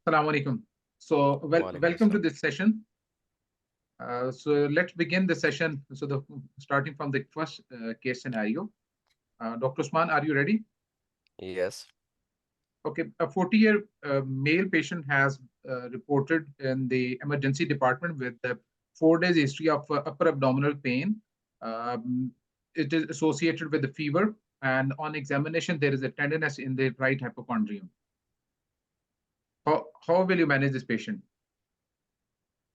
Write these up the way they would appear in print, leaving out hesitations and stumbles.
Assalamu alaikum. So, Walaikum welcome to assalam. this session. So, let's begin the session. So, starting from the first case scenario. Dr. Usman, are you ready? Yes. Okay, a 40-year male patient has reported in the emergency department with a 4 days history of upper abdominal pain. Um, it is associated with the fever, and on examination, there is a tenderness in the right hypochondrium. How will you manage this patient?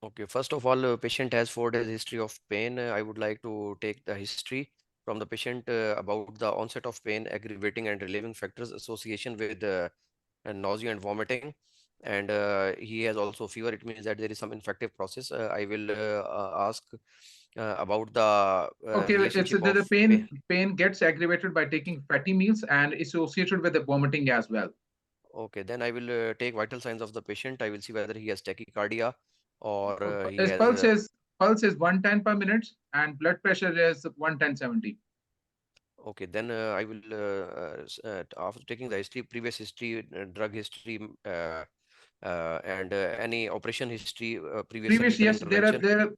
Okay. First of all, patient has 4 days history of pain. I would like to take the history from the patient about the onset of pain, aggravating and relieving factors, association with nausea and vomiting, and he has also fever. It means that there is some infective process. I will ask about the Okay, it's relationship the of pain. pain gets aggravated by taking fatty meals and associated with the vomiting as well. Okay, then I will take vital signs of the patient. I will see whether he has tachycardia or he His has pulse is 110 per minute and blood pressure is 110/70. okay, then I will, after taking the history, previous history, drug history, and any operation history, previous Previous, surgical yes, intervention.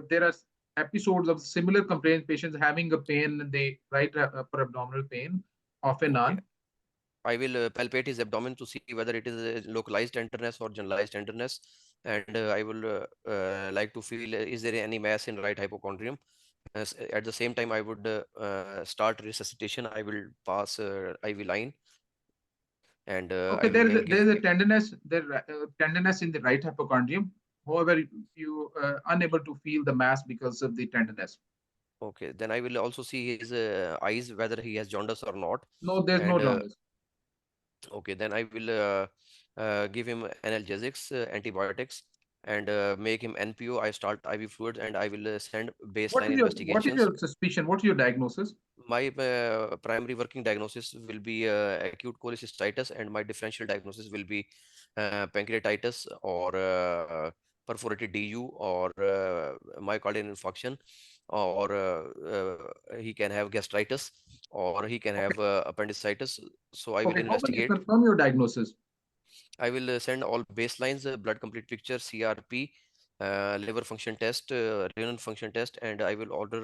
there are episodes of similar complaints, patients having a pain in the right upper abdominal pain, off and Okay, on. I will palpate his abdomen to see whether it is a localized tenderness or generalized tenderness, and I will like to feel is there any mass in right hypochondrium. At the same time, I would start resuscitation. I will pass IV line, and Okay, I will there give. is a tenderness in the right hypochondrium. However, you unable to feel the mass because of the tenderness. Okay, then I will also see his eyes whether he has jaundice or not. No, there's no And jaundice. okay, then I will give him analgesics, antibiotics, and make him NPO. I start IV fluids, and I will send baseline What is investigations. your suspicion? What is your diagnosis? My primary working diagnosis will be acute cholecystitis, and my differential diagnosis will be pancreatitis or perforated DU or myocardial infarction, or he can have gastritis, or he can Okay, have appendicitis. So I will okay. How will you investigate. confirm your diagnosis? I will send all baselines, blood complete picture, CRP, liver function test, renal function test, and I will order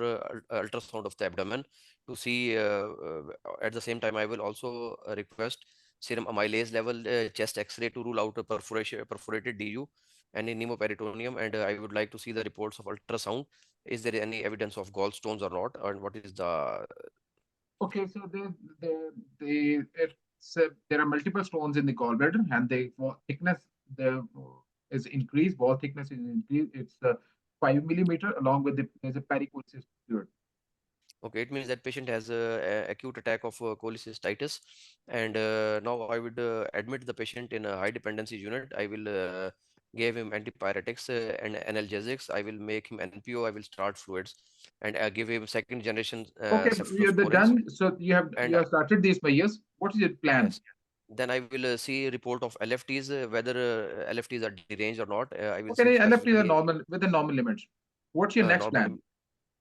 ultrasound of the abdomen to see. At the same time, I will also request serum amylase level, chest X-ray to rule out a perforated DU and a pneumoperitoneum, and I would like to see the reports of ultrasound. Is there any evidence of gallstones or not, and what is the. Okay, so there are multiple stones in the gallbladder, and the thickness the is increased. Wall thickness is increased. It's 5 millimeter, along with there's a pericholicys fluid. Okay, it means that patient has a acute attack of cholecystitis, and now I would admit the patient in a high dependency unit. I will give him antipyretics and analgesics. I will make him NPO. I will start fluids, and give him second generation Okay, you're cephalosporins. done. So And you have started these years. What is your plan? yes, then I will see report of LFTs, whether LFTs are deranged or not. I will see Okay, LFT are specifically normal with the normal limits. What's your next normal.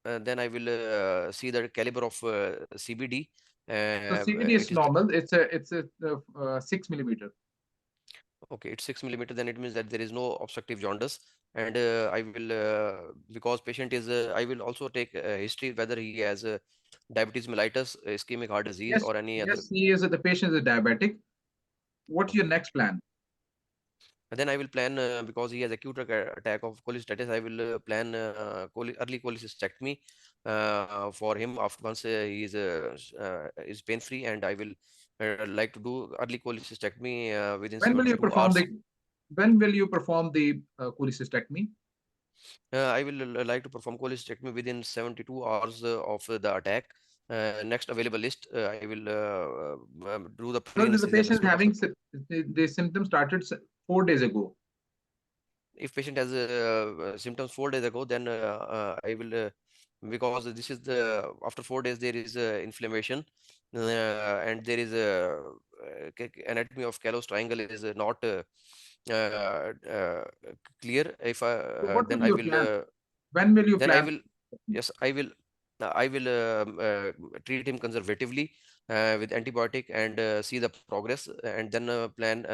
plan? Then I will see the caliber of CBD. So CVD It is is the. normal. It's a 6 millimeter. Okay, it's 6 millimeter. Then it means that there is no obstructive jaundice, and I will because patient is. I will also take history whether he has diabetes mellitus, ischemic heart disease, Yes, or any other. yes, he is. The patient is a diabetic. What's your Okay. next plan? And then I will plan because he has acute attack of cholecystitis. I will plan early cholecystectomy for him after once he is pain free, and I will like to do early cholecystectomy within When will you 72 perform hours. the when will you perform the cholecystectomy? I will like to perform cholecystectomy within 72 hours of the attack. Next available list, I will do the Because the pre-anesthesia patient is assessment of the. having the symptoms started 4 days ago. If patient has symptoms 4 days ago, then I will because this is the after 4 days there is inflammation, and there is a anatomy of callous triangle is not clear. If So what will then I you will plan? When will you then I plan? will yes I will treat him conservatively. with antibiotic and see the progress, and then plan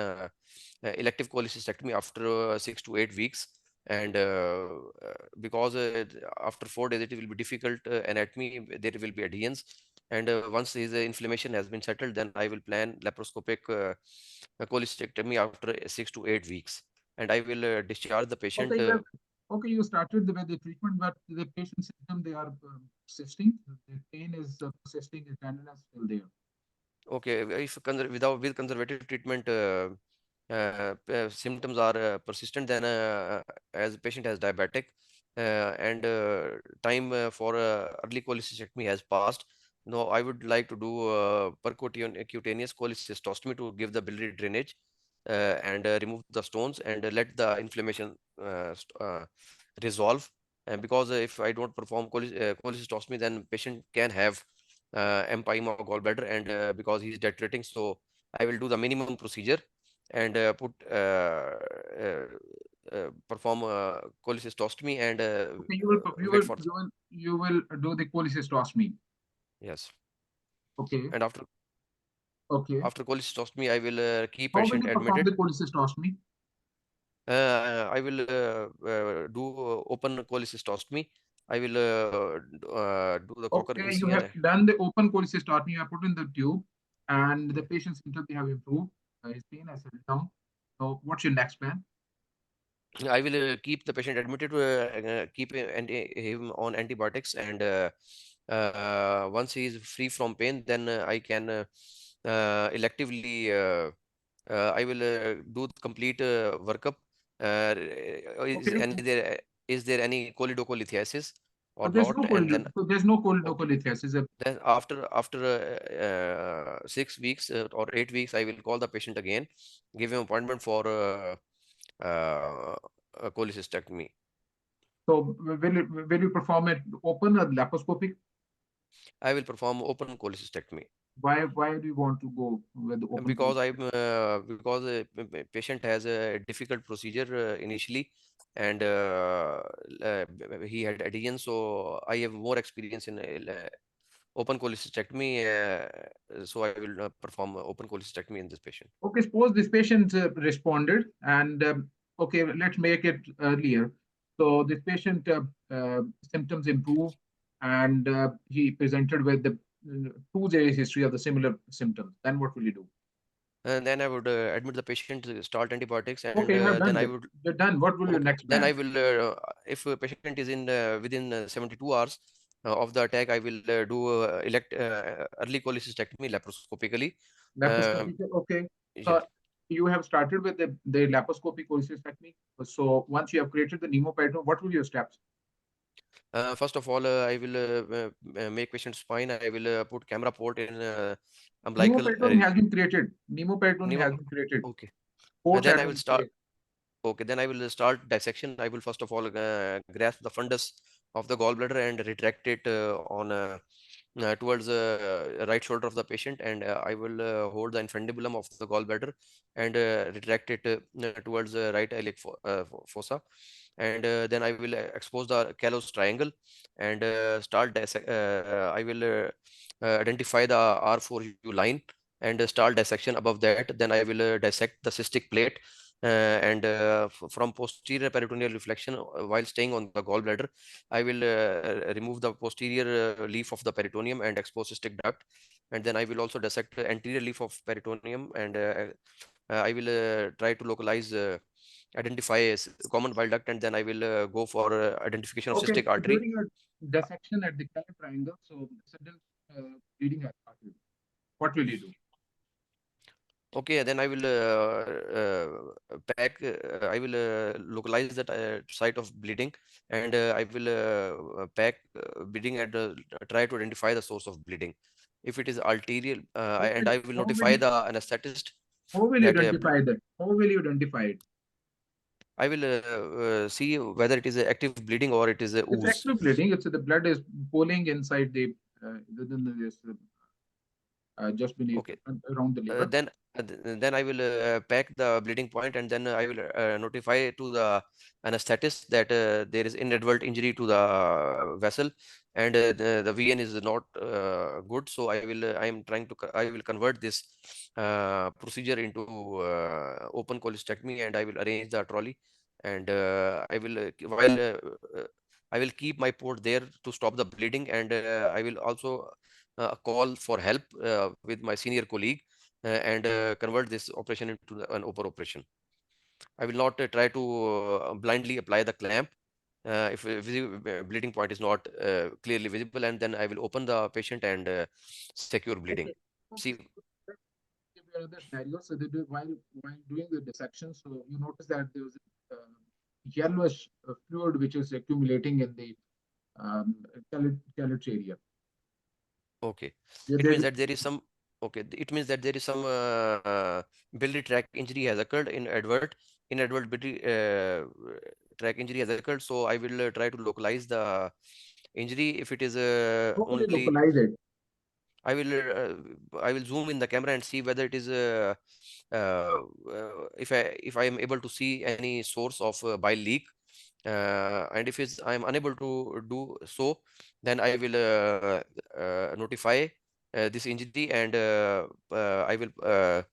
elective cholecystectomy after 6 to 8 weeks. And because after 4 days it will be difficult anatomy, there will be adhesions. And once his inflammation has been settled, then I will plan laparoscopic cholecystectomy after 6 to 8 weeks. And I will discharge the patient. Okay, okay, you started with the treatment, but the patient symptom, they are persisting. The pain is persisting, the tenderness still there. Okay, if without with conservative treatment, symptoms are persistent, then as a patient has diabetic, and time for early cholecystectomy has passed. Now I would like to do percutaneous cholecystostomy to give the biliary drainage and remove the stones and let the inflammation resolve. And because if I don't perform cholecystostomy, then patient can have empyema of gallbladder, and because he's deteriorating, so I will do the minimum procedure and perform cholecystostomy and Okay, wait for you will do the cholecystostomy. yes. Okay, And okay. after cholecystostomy, I will keep How will patient you perform admitted. the cholecystostomy? I will do open cholecystostomy. I will do the cocker Okay, you have incision. done the open cholecystotomy, you have put in the tube, and the patient's symptoms they have improved. His pain has settled down. So, what's your next plan? I will keep the patient admitted, keep him on antibiotics, and once he is free from pain, then I can electively I will do the complete workup. Okay, Is there any choledocholithiasis or there's not? no And then okay, choledocholithiasis. then after 6 weeks or 8 weeks, I will call the patient again, give him appointment for uh, cholecystectomy. So, will you perform it open or laparoscopic? I will perform open cholecystectomy. Why do you want to go with the open Because cholecystotomy? I'm because patient has a difficult procedure initially, and he had adhesion, so I have more experience in open cholecystectomy, so I will perform open cholecystectomy in this patient. Okay, suppose this patient responded, and okay, let's make it earlier. So this patient symptoms improve, and he presented with the 2 days history of the similar symptoms. Then what will you do? And then I would admit the patient, start antibiotics, and Okay, you have then done I that. would You're done. What will your okay. next Then I plan? will if a patient is in within 72 hours of the attack, I will do early cholecystectomy laparoscopically. Um, Laparoscopic. Okay. So yes. you have started with the laparoscopic cholecystectomy. So once you have created the pneumoperitoneum, what will your steps? First of all, I will make patient spine. I will put camera port in umbilical. Pneumoperitoneum has been created. Pneumoperitoneum Pneumo- has been created. okay. Ports Then have I will been start. placed. Okay, then I will start dissection. I will first of all grasp the fundus of the gallbladder and retract it on towards the right shoulder of the patient, and I will hold the infundibulum of the gallbladder and retract it towards the right iliac fossa, and then I will expose the callous triangle and I will identify the R4U line and start dissection above that. Then I will dissect the cystic plate and from posterior peritoneal reflection while staying on the gallbladder, I will remove the posterior leaf of the peritoneum and expose cystic duct, and then I will also dissect the anterior leaf of peritoneum, and I will try to localize, identify a common bile duct, and then I will go for identification of Okay, cystic artery. during a dissection at the Kelley triangle, so sudden bleeding has started. What will you do? Okay, then I will I will localize that site of bleeding, and I will pack bleeding and try to identify the source of bleeding. If it is arterial, and I will How will notify you the anesthetist how will you that identify that? How will you identify it? I will see whether it is a active bleeding or it is a It's ooze. actually bleeding. It's the blood is pooling inside the within the this, just beneath Okay, around the liver. then then I will pack the bleeding point, and then I will notify to the anesthetist that there is inadvertent injury to the vessel, and the VN is not good. So I am trying to I will convert this procedure into open cholecystectomy, and I will arrange the trolley, and I will while I will keep my port there to stop the bleeding, and I will also call for help with my senior colleague and convert this operation into an open operation. I will not try to blindly apply the clamp if bleeding point is not clearly visible, and then I will open the patient and secure bleeding. Okay. See, Okay. Give you another scenario. So they do, while doing the dissection, so you notice that there was yellowish fluid which is accumulating in the cartilage area. okay, Yeah, it means that there is some. Okay, it means that there is some biliary tract injury has occurred in inadvertent biliary tract injury has occurred. So I will try to localize the injury if it is how would you only. localize it? I will zoom in the camera and see whether it is if I am able to see any source of bile leak, and if I am unable to do so, then I will notify this injury, and I will uh,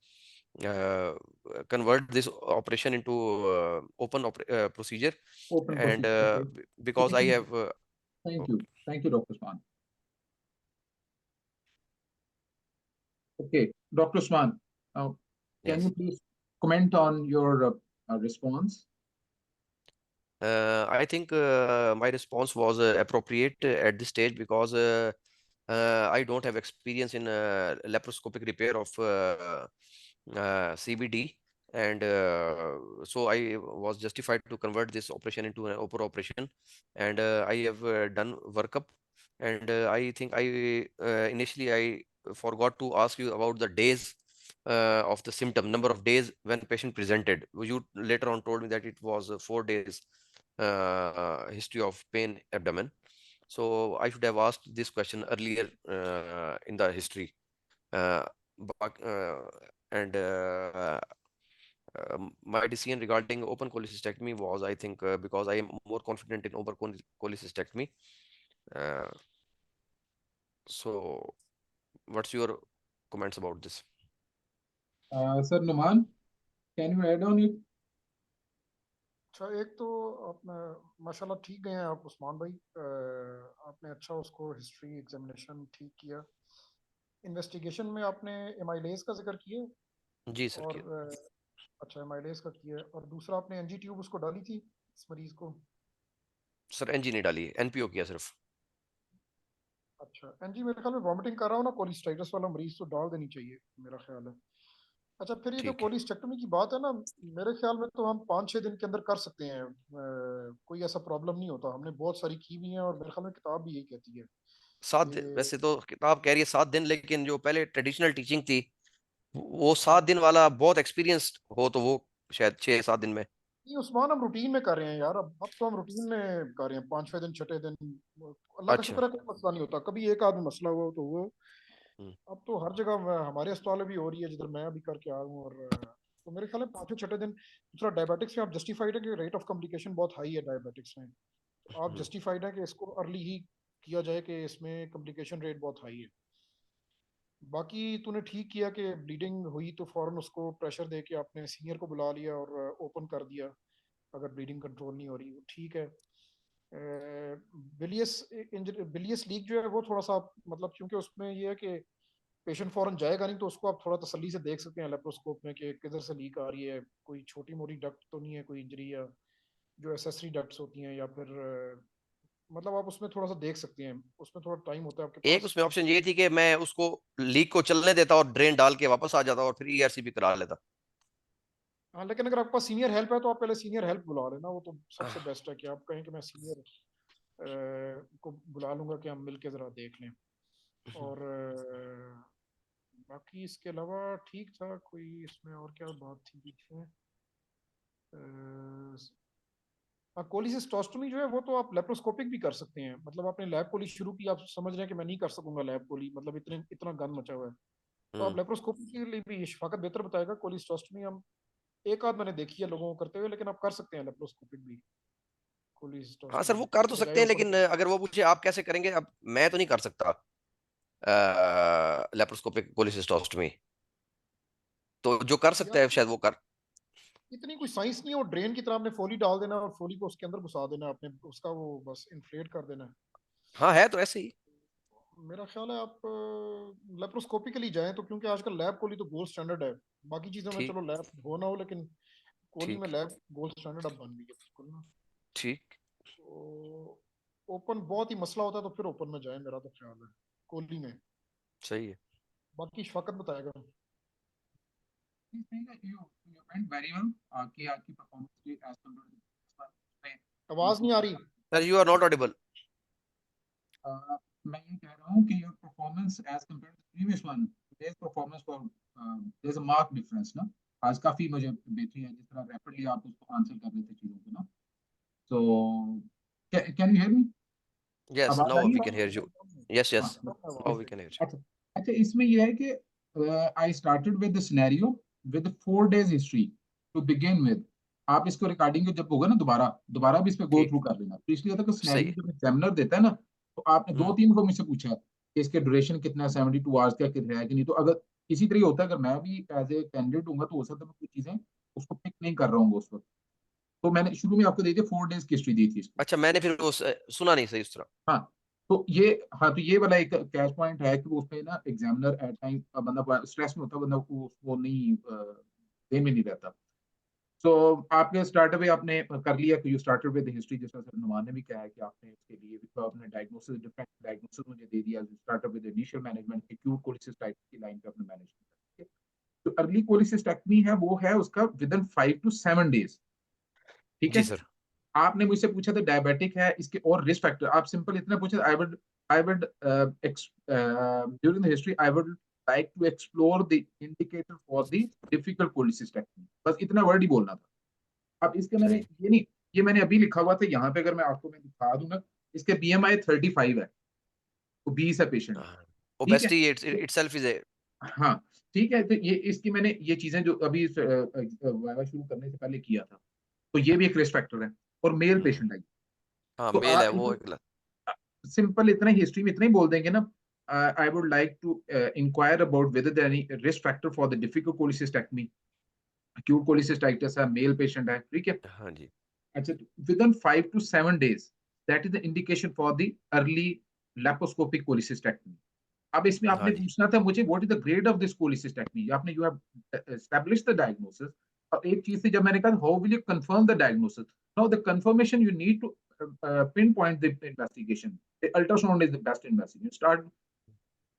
convert this operation into open procedure, Open and procedure. Okay. because Thank I you. have Thank okay. you. Thank you, Dr. Swan. Okay, Dr. Swan, uh, can you Yes. please comment on your response? I think my response was appropriate at this stage because I don't have experience in laparoscopic repair of CBD, and so I was justified to convert this operation into an open operation, and I have done workup, and I think I initially I forgot to ask you about the days of the symptom, number of days when patient presented. You later on told me that it was 4 days history of pain abdomen. So I should have asked this question earlier in the history. Uh, but, and my decision regarding open cholecystectomy was, I think, because I am more confident in open cholecystectomy. Uh, so, what's your comments about this? Sir Numan, can you add on it? अच्छा एक तो आपने माशाल्लाह ठीक गए हैं आप उस्मान भाई आपने अच्छा उसको हिस्ट्री एग्जामिनेशन ठीक किया इन्वेस्टिगेशन में आपने एमाइलेज का जिक्र किया जी सर, और अच्छा एमाइलेज का किया और दूसरा आपने एनजी ट्यूब उसको डाली थी इस मरीज को सर एनजी नहीं डाली, एनपीओ किया सिर्फ। अच्छा एनजी मेरे ख्याल में वॉमिटिंग कर रहा हो ना कोलिस्टाइटिस वाला मरीज तो डाल देनी चाहिए मेरा ख्याल है अच्छा फिर ये जो ठीक है। कोलिस्टेक्टोमी की बात है ना मेरे ख्याल में तो हम 5-6 दिन के अंदर कर सकते हैं कोई ऐसा प्रॉब्लम नहीं होता हमने बहुत सारी की भी हैं और मेरे ख्याल में किताब भी यही कहती है 7 दिन, कि वैसे तो किताब कह रही है 7 दिन, लेकिन जो पहले ट्रेडिशनल टीचिंग थी वो 7 दिन वाला बहुत एक्सपीरियंस हो तो वो शायद 6-7 दिन में। नहीं उस्मान हम रूटीन में कर रहे हैं यार अब तो हम रूटीन में कर रहे हैं 5वें दिन 6ठे दिन अल्लाह का अच्छा। शुक्र है कोई मसला नहीं होता कभी एक आदमी मसला हुआ तो वो हम्म, अब तो हर जगह हमारे अस्पताल में भी हो रही है जिधर मैं अभी करके आया हूँ और तो मेरे ख्याल में 5वें 6ठे दिन दूसरा डायबिटिक्स में आप जस्टिफाइड है कि रेट ऑफ कॉम्प्लिकेशन बहुत हाई है डायबिटिक्स में तो आप हम्म। जस्टिफाइड है कि इसको अर्ली ही किया जाए कि इसमें कॉम्प्लिकेशन रेट बहुत हाई है बाकी तूने ठीक किया कि ब्लीडिंग हुई तो फौरन उसको प्रेशर दे के आपने सीनियर को बुला लिया और ओपन कर दिया अगर ब्लीडिंग कंट्रोल नहीं हो रही वो ठीक है बिलियस बिलियस लीक जो है वो थोड़ा सा मतलब क्योंकि उसमें ये है कि पेशेंट फौरन जाएगा नहीं तो उसको आप थोड़ा तसल्ली से देख सकते हैं लेप्रोस्कोप में कि किधर से लीक आ रही है कोई छोटी मोटी डक्ट तो नहीं है कोई इंजरी या जो एसेसरी डक्ट्स होती हैं या फिर मतलब आप उसमें थोड़ा सा देख सकते हैं उसमें थोड़ा टाइम होता है आपके एक पास उसमें ऑप्शन ये थी कि मैं उसको लीक को चलने देता और ड्रेन डाल के वापस आ जाता और फिर ईआरसीपी करा लेता। हाँ लेकिन अगर आपके पास सीनियर हेल्प है तो आप पहले सीनियर हेल्प बुला लेना वो तो सबसे आह, बेस्ट है कि आप कहें कि मैं सीनियर को बुला लूंगा कि हम मिलके ज़रा देख लें और बाकी इसके अलावा ठीक था कोई इसमें और क्या बात थी बीच में हाँ कोलिसिस्टोस्टोमी जो है वो तो आप लेप्रोस्कोपिक भी कर सकते हैं मतलब आपने लैब कोली शुरू की आप समझ रहे हैं कि मैं नहीं कर सकूंगा लैब कोली मतलब इतने इतना गंद मचा हुआ है तो आप लेप्रोस्कोपी के लिए भी शफाकत बेहतर बताएगा। कोलिस्टोस्टमी हम एक आध मैंने देखी है लोगों को करते हुए, लेकिन आप कर सकते हैं लेप्रोस्कोपिक भी हाँ सर, वो कोलिस्टोस्टमी कर तो बजाय सकते हैं, ओपन लेकिन के। अगर वो पूछे आप कैसे करेंगे, अब मैं तो नहीं कर सकता लेप्रोस्कोपिक कोलिसिस्टोस्टमी, तो जो कर सकता यार है शायद वो कर। इतनी कोई साइंस नहीं है, वो ड्रेन की तरह आपने फोली डाल देना और फोली को उसके अंदर घुसा देना, आपने उसका वो बस इन्फ्लेट कर देना है। हाँ है तो ऐसे ही। मेरा ख्याल है आप लेप्रोस्कोपिकली जाएं तो, क्योंकि आजकल लैब कोली तो गोल्ड स्टैंडर्ड है। बाकी चीजों में ठीक। चलो लैब हो ना हो, लेकिन कोली में ठीक। लैब गोल्ड स्टैंडर्ड अब बन गई है बिल्कुल ना। ठीक। तो ओपन बहुत ही मसला होता है तो फिर ओपन में जाए, मेरा तो ख्याल है कोहली में। सही है। बाकी शफाकत बताएगा। You went very well कि आपकी परफॉर्मेंस की एज कम्पेयर आवाज नहीं आ रही। Sir you are not audible. मैं ये कह रहा हूँ कि your performance as compare to previous one, today's performance for there's a marked difference ना। आज काफी मुझे बेहतरी है जिस तरह रैपिडली आप उसको आंसर कर रहे थे चीजों को ना। So can you hear me? Yes, आवाज आ नाउ रही वी कैन है? Hear you. यस हाँ yes, now yes, we can hear अच्छा अच्छा इसमें यह है कि I started with the scenario with 4 days history to begin with. आप इसको रिकॉर्डिंग को जब होगा ना दोबारा दोबारा भी इस पे गो ठीक। थ्रू कर लेना। तो इसलिए होता है कि सही सिनेरियो है। जब एग्जामिनर देता है ना, तो आपने दो हम्म। तीन को मुझसे पूछा है कि इसके ड्यूरेशन कितना है, 72 आवर्स का कितना है कि नहीं। तो अगर इसी तरह होता है, अगर मैं भी एज ए कैंडिडेट हूँ तो हो सकता है मैं कुछ चीजें उसको पिक नहीं कर रहा हूँ उस वक्त। तो मैंने शुरू में आपको दी थी 4 days की हिस्ट्री दी थी इसकी। अच्छा, मैंने फिर वो सुना नहीं सही उस तरह। हाँ तो ये, हाँ तो ये वाला एक कैच पॉइंट है कि वो उसमें ना एग्जामिनर एट टाइम बंदा स्ट्रेस में होता है, बंदा वो नहीं दे में नहीं रहता। सो आपके स्टार्टअप में आपने कर लिया कि यू स्टार्टेड विद हिस्ट्री, जैसा सर नुमान ने भी कहा है कि आपने इसके लिए तो आपने डायग्नोसिस डिफरेंट डायग्नोसिस मुझे दे दिया। Startup with initial management acute cholecystitis की लाइन पे आपने मैनेज किया। तो अर्ली कोलिसिस्टेक्टमी है वो है उसका विद इन 5 to 7 days। ठीक जी है। सर। आपने मुझसे पूछा था डायबिटिक है इसके और रिस्क फैक्टर, आप सिंपल इतना पूछे I would during the history I would like to explore the indicator for the difficult cholecystectomy, बस इतना वर्ड ही बोलना था। अब इसके मैंने सही। ये नहीं, ये मैंने अभी लिखा हुआ था यहाँ पे, अगर मैं आपको मैं दिखा दूंगा। इसके बीएमआई 35 है, वो 20 है पेशेंट। ठीक है। Obesity itself is a. हाँ ठीक है। तो ये इसकी मैंने ये चीजें जो अभी वाइवा शुरू करने से पहले किया था, तो ये भी एक रिस्क फैक्टर है। और मेल पेशेंट है। हाँ तो मेल है आप वो इनको एक सिंपल इतना हिस्ट्री में इतना ही बोल देंगे ना, I would like to inquire about whether there any risk factor for the difficult cholecystectomy, acute cholecystitis है, मेल पेशेंट है। ठीक है। हाँ जी। अच्छा, within 5 to 7 days that is the indication for the early laparoscopic cholecystectomy. अब इसमें हाँ आपने जी। पूछना था मुझे what is the grade of this cholecystectomy, आपने you have established the diagnosis. और एक चीज थी जब मैंने कहा how will you confirm the diagnosis, now the confirmation you need to pin point the investigation. Ultrasound is the best investigation, start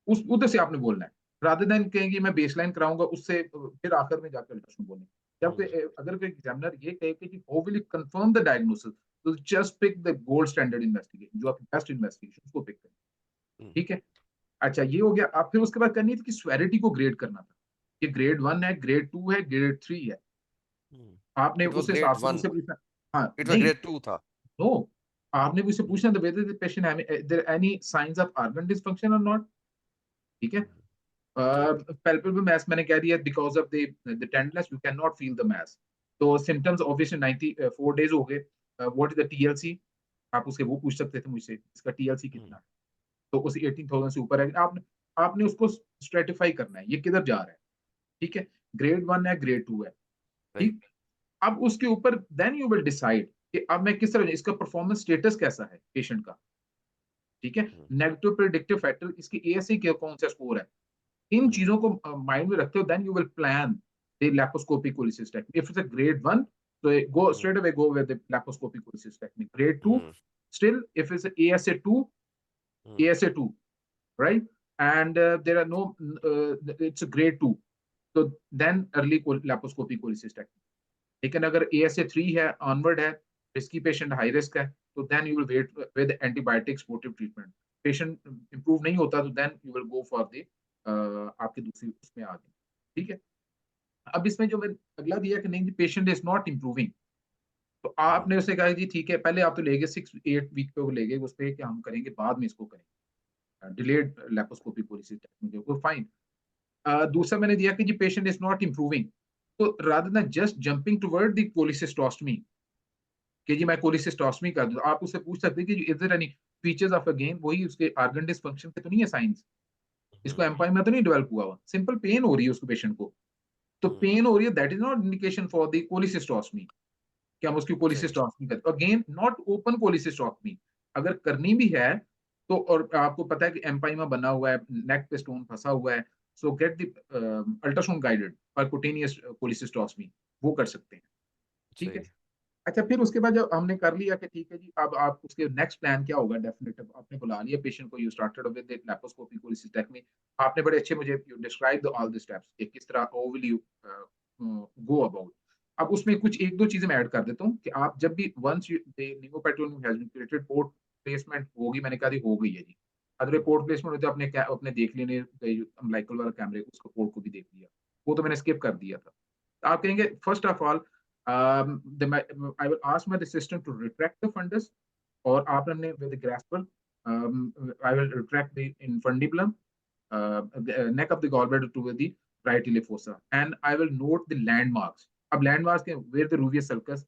उस उधर से आपने बोलना है, रादर देन कहेंगे मैं बेसलाइन कराऊंगा उससे फिर आखिर में जाकर अल्ट्रासाउंड बोलेंगे। जब अगर कोई एग्जामिनर ये कहे कि how will you confirm the diagnosis, तो just pick the gold standard investigation, जो आपकी बेस्ट इन्वेस्टिगेशन उसको पिक करें। ठीक है। अच्छा ये हो गया। आप फिर उसके बाद करनी थी कि स्वेरिटी को ग्रेड करना था कि ग्रेड 1 है, ग्रेड 2 है, ग्रेड 3 है। आपने इट वाज उस ग्रेड हिसाब से 1। मुझसे पूछना। हाँ इट वाज नहीं, ग्रेड 2 था। नो, आपने मुझसे पूछना था whether the patient have there any signs of organ dysfunction or not. ठीक है। ठीक। palpable mass मैंने कह दिया because of the tenderness you can not feel the mass. तो सिम्टम्स ऑब्वियसली 94 days हो गए। व्हाट इज द टीएलसी, आप उसके वो पूछ सकते थे मुझसे इसका टीएलसी कितना है। तो उस 18,000 से ऊपर है। आपने आपने उसको स्ट्रेटिफाई करना है ये किधर जा रहा है। ठीक है। ग्रेड 1 है, ग्रेड 2 है। राइट। ठीक। अब उसके ऊपर देन यू विल डिसाइड कि अब मैं किस तरह इसका परफॉर्मेंस स्टेटस कैसा है पेशेंट का। ठीक है। नेगेटिव प्रेडिक्टिव फैक्टर इसकी एएससी के कौन सा स्कोर है, इन चीजों को माइंड में रखते हो then you will plan the laparoscopic cholecystectomy. If it's a grade 1 so go straight away go with the laparoscopic cholecystectomy. Grade 2 still if it's ASA2, ASA2, right? And there are no it's a grade 2, so then early laparoscopic cholecystectomy. लेकिन अगर ASA3 है onward है, risky patient high risk है, तो then you will wait with antibiotic supportive treatment. Patient improve नहीं होता तो then you will go for the आपकी दूसरी उसमें आ गई। ठीक है। अब इसमें जो मैंने अगला दिया कि नहीं पेशेंट इज नॉट इम्प्रूविंग, तो आपने उसे कहा जी ठीक है पहले आप तो ले गए 6-8 वीक पे वो ले गए उस पर कि हम करेंगे बाद में इसको करेंगे डिलेड लेप्रोस्कोपी पॉलिसी फाइन। दूसरा मैंने दिया कि जी पेशेंट इज नॉट इम्प्रूविंग, तो rather than just jumping toward the cholecystostomy कि जी मैं कोलिसिस्टोस्टमी कर दूं, आप उससे पूछ सकते हैं कि is there any features of again वही उसके ऑर्गन डिसफंक्शन के तो नहीं है साइंस, इसको एम्पाई में तो नहीं डेवलप हुआ हुआ, सिंपल पेन हो रही है उसको पेशेंट को, तो पेन हो रही है, that is not indication for the cholecystostomy कि हम उसकी राइट। कोलिसिस्टोस्टमी करते, अगेन नॉट ओपन कोलिसिस्टोस्टमी, अगर करनी भी है तो, और आपको पता है कि एम्पाइमा बना हुआ है, नेक पे स्टोन फंसा हुआ है, so get the ultrasound guided percutaneous cholecystostomy, वो कर सकते हैं, ठीक है। सही। अच्छा, फिर उसके बाद जब हमने कर लिया कि ठीक है जी, अब आप उसके नेक्स्ट प्लान क्या होगा, डेफिनेटिव आपने बुला लिया पेशेंट को, you started with laparoscopy cholecystectomy, आपने बड़े अच्छे मुझे you describe all the steps कि किस तरह how will you go about. अब उसमें कुछ एक दो चीजें मैं ऐड कर देता हूँ कि आप जब भी once you the pneumoperitoneum has been created, port placement होगी, मैंने कहा हो गई है जी, अगर पोर्ट प्लेसमेंट होते अपने अपने देख लेने अम्लाइकल वाला कैमरे उसका पोर्ट को भी देख लिया, वो तो मैंने स्किप कर दिया था। आप कहेंगे first of all I will ask my assistant to retract the fundus, or आपने with the grasper, I will retract the infundibulum, neck of the gallbladder to the right iliophosa, and I will note the landmarks. अब landmarks के where the ruvius sulcus,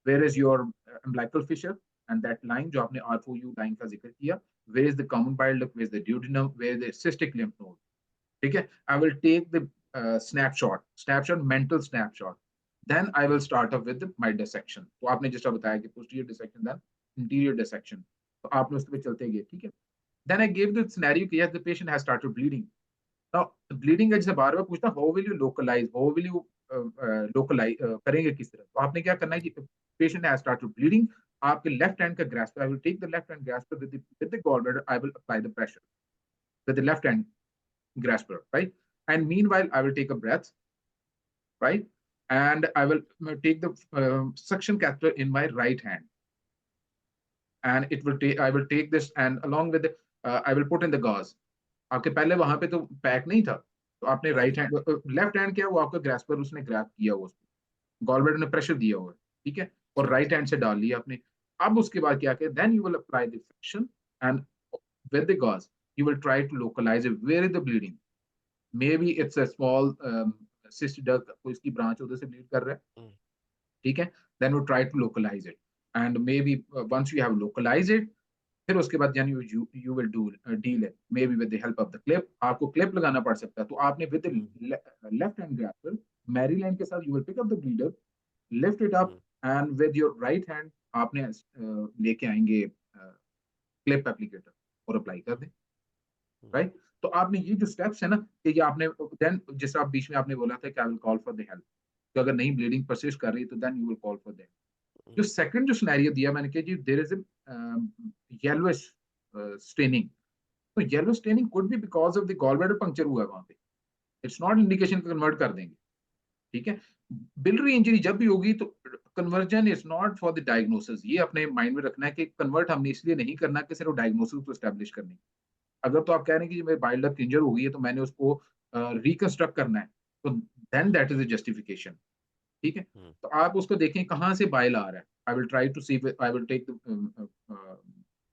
where is your umbilical fissure, and that line जो आपने R4U line का जिक्र किया, where is the common bile duct, where is the duodenum, where is the cystic lymph node, ठीक है। I will take the snapshot, mental snapshot. Then I will start off with my dissection. तो आपने जिस तरह बताया कि posterior dissection, then interior dissection. तो आपने उसके पे चलते गए, ठीक है। Then I gave the scenario कि yes, the patient has started bleeding. Now, bleeding का जैसे बार बार पूछना, how will you localize, how will you localize, करेंगे किस तरह, तो आपने क्या करना है कि patient has started bleeding, आपके left hand का grasp, I will take the left hand grasp with the gallbladder, I will apply the pressure with the left hand grasper, right? And meanwhile, I will take a breath, right? And I will take the suction catheter in my right hand, and it will take. I will take this, and along with it, I will put in the gauze. आपके पहले वहां पे तो pack नहीं था, तो आपने हाँ राइट जी। हैंड, लेफ्ट हैंड क्या वो आपका ग्रास्पर उसने ग्रैब किया हुआ, उसको गॉलब्लैडर ने प्रेशर दिया हुआ है, ठीक है, और ठीक। राइट हैंड से डाल लिया आपने। अब उसके बाद क्या किया, then you will apply the friction and with the gauze you will try to localise where is the bleeding, may be it's a small cyst duct, कोई इसकी ब्रांच उधर से ब्लीड कर रहा है, ठीक है। Then you try to localize it, and maybe once you have localize it, फिर उसके बाद यानी you will do deal it maybe with the help of the clip, आपको क्लिप लगाना पड़ सकता है, तो आपने with left hand grasper Maryland के साथ you will pick up the bleeder, lift it up, and with your right hand आपने लेके आएंगे क्लिप एप्लीकेटर और अप्लाई कर दें, राइट। तो आपने ये जो स्टेप्स है ना, कि ये आपने देन जिस आप बीच में आपने बोला था कि I will call for the help, तो अगर नहीं ब्लीडिंग परसिस्ट कर रही है तो then you will call for the, जो सेकंड जो सिनेरियो दिया मैंने कि जी there is a yellowish staining, तो yellow staining could be because of the gallbladder puncture हुआ है वहां पे, इट्स नॉट इंडिकेशन कन्वर्ट कर देंगे, ठीक है। बिलरी इंजरी जब भी होगी तो conversion is not for the diagnosis, ये अपने माइंड में रखना है कि कन्वर्ट हमने इसलिए नहीं करना कि सिर्फ डायग्नोसिस को एस्टेब्लिश करनी, अगर तो आप कह रहे हैं कि मेरे बाइल डक्ट इंजर हो गई है तो मैंने उसको रिकंस्ट्रक्ट करना है, तो then that is a justification, ठीक है। तो आप उसको देखें कहाँ से बाइल आ रहा है, I will try to see, I will take the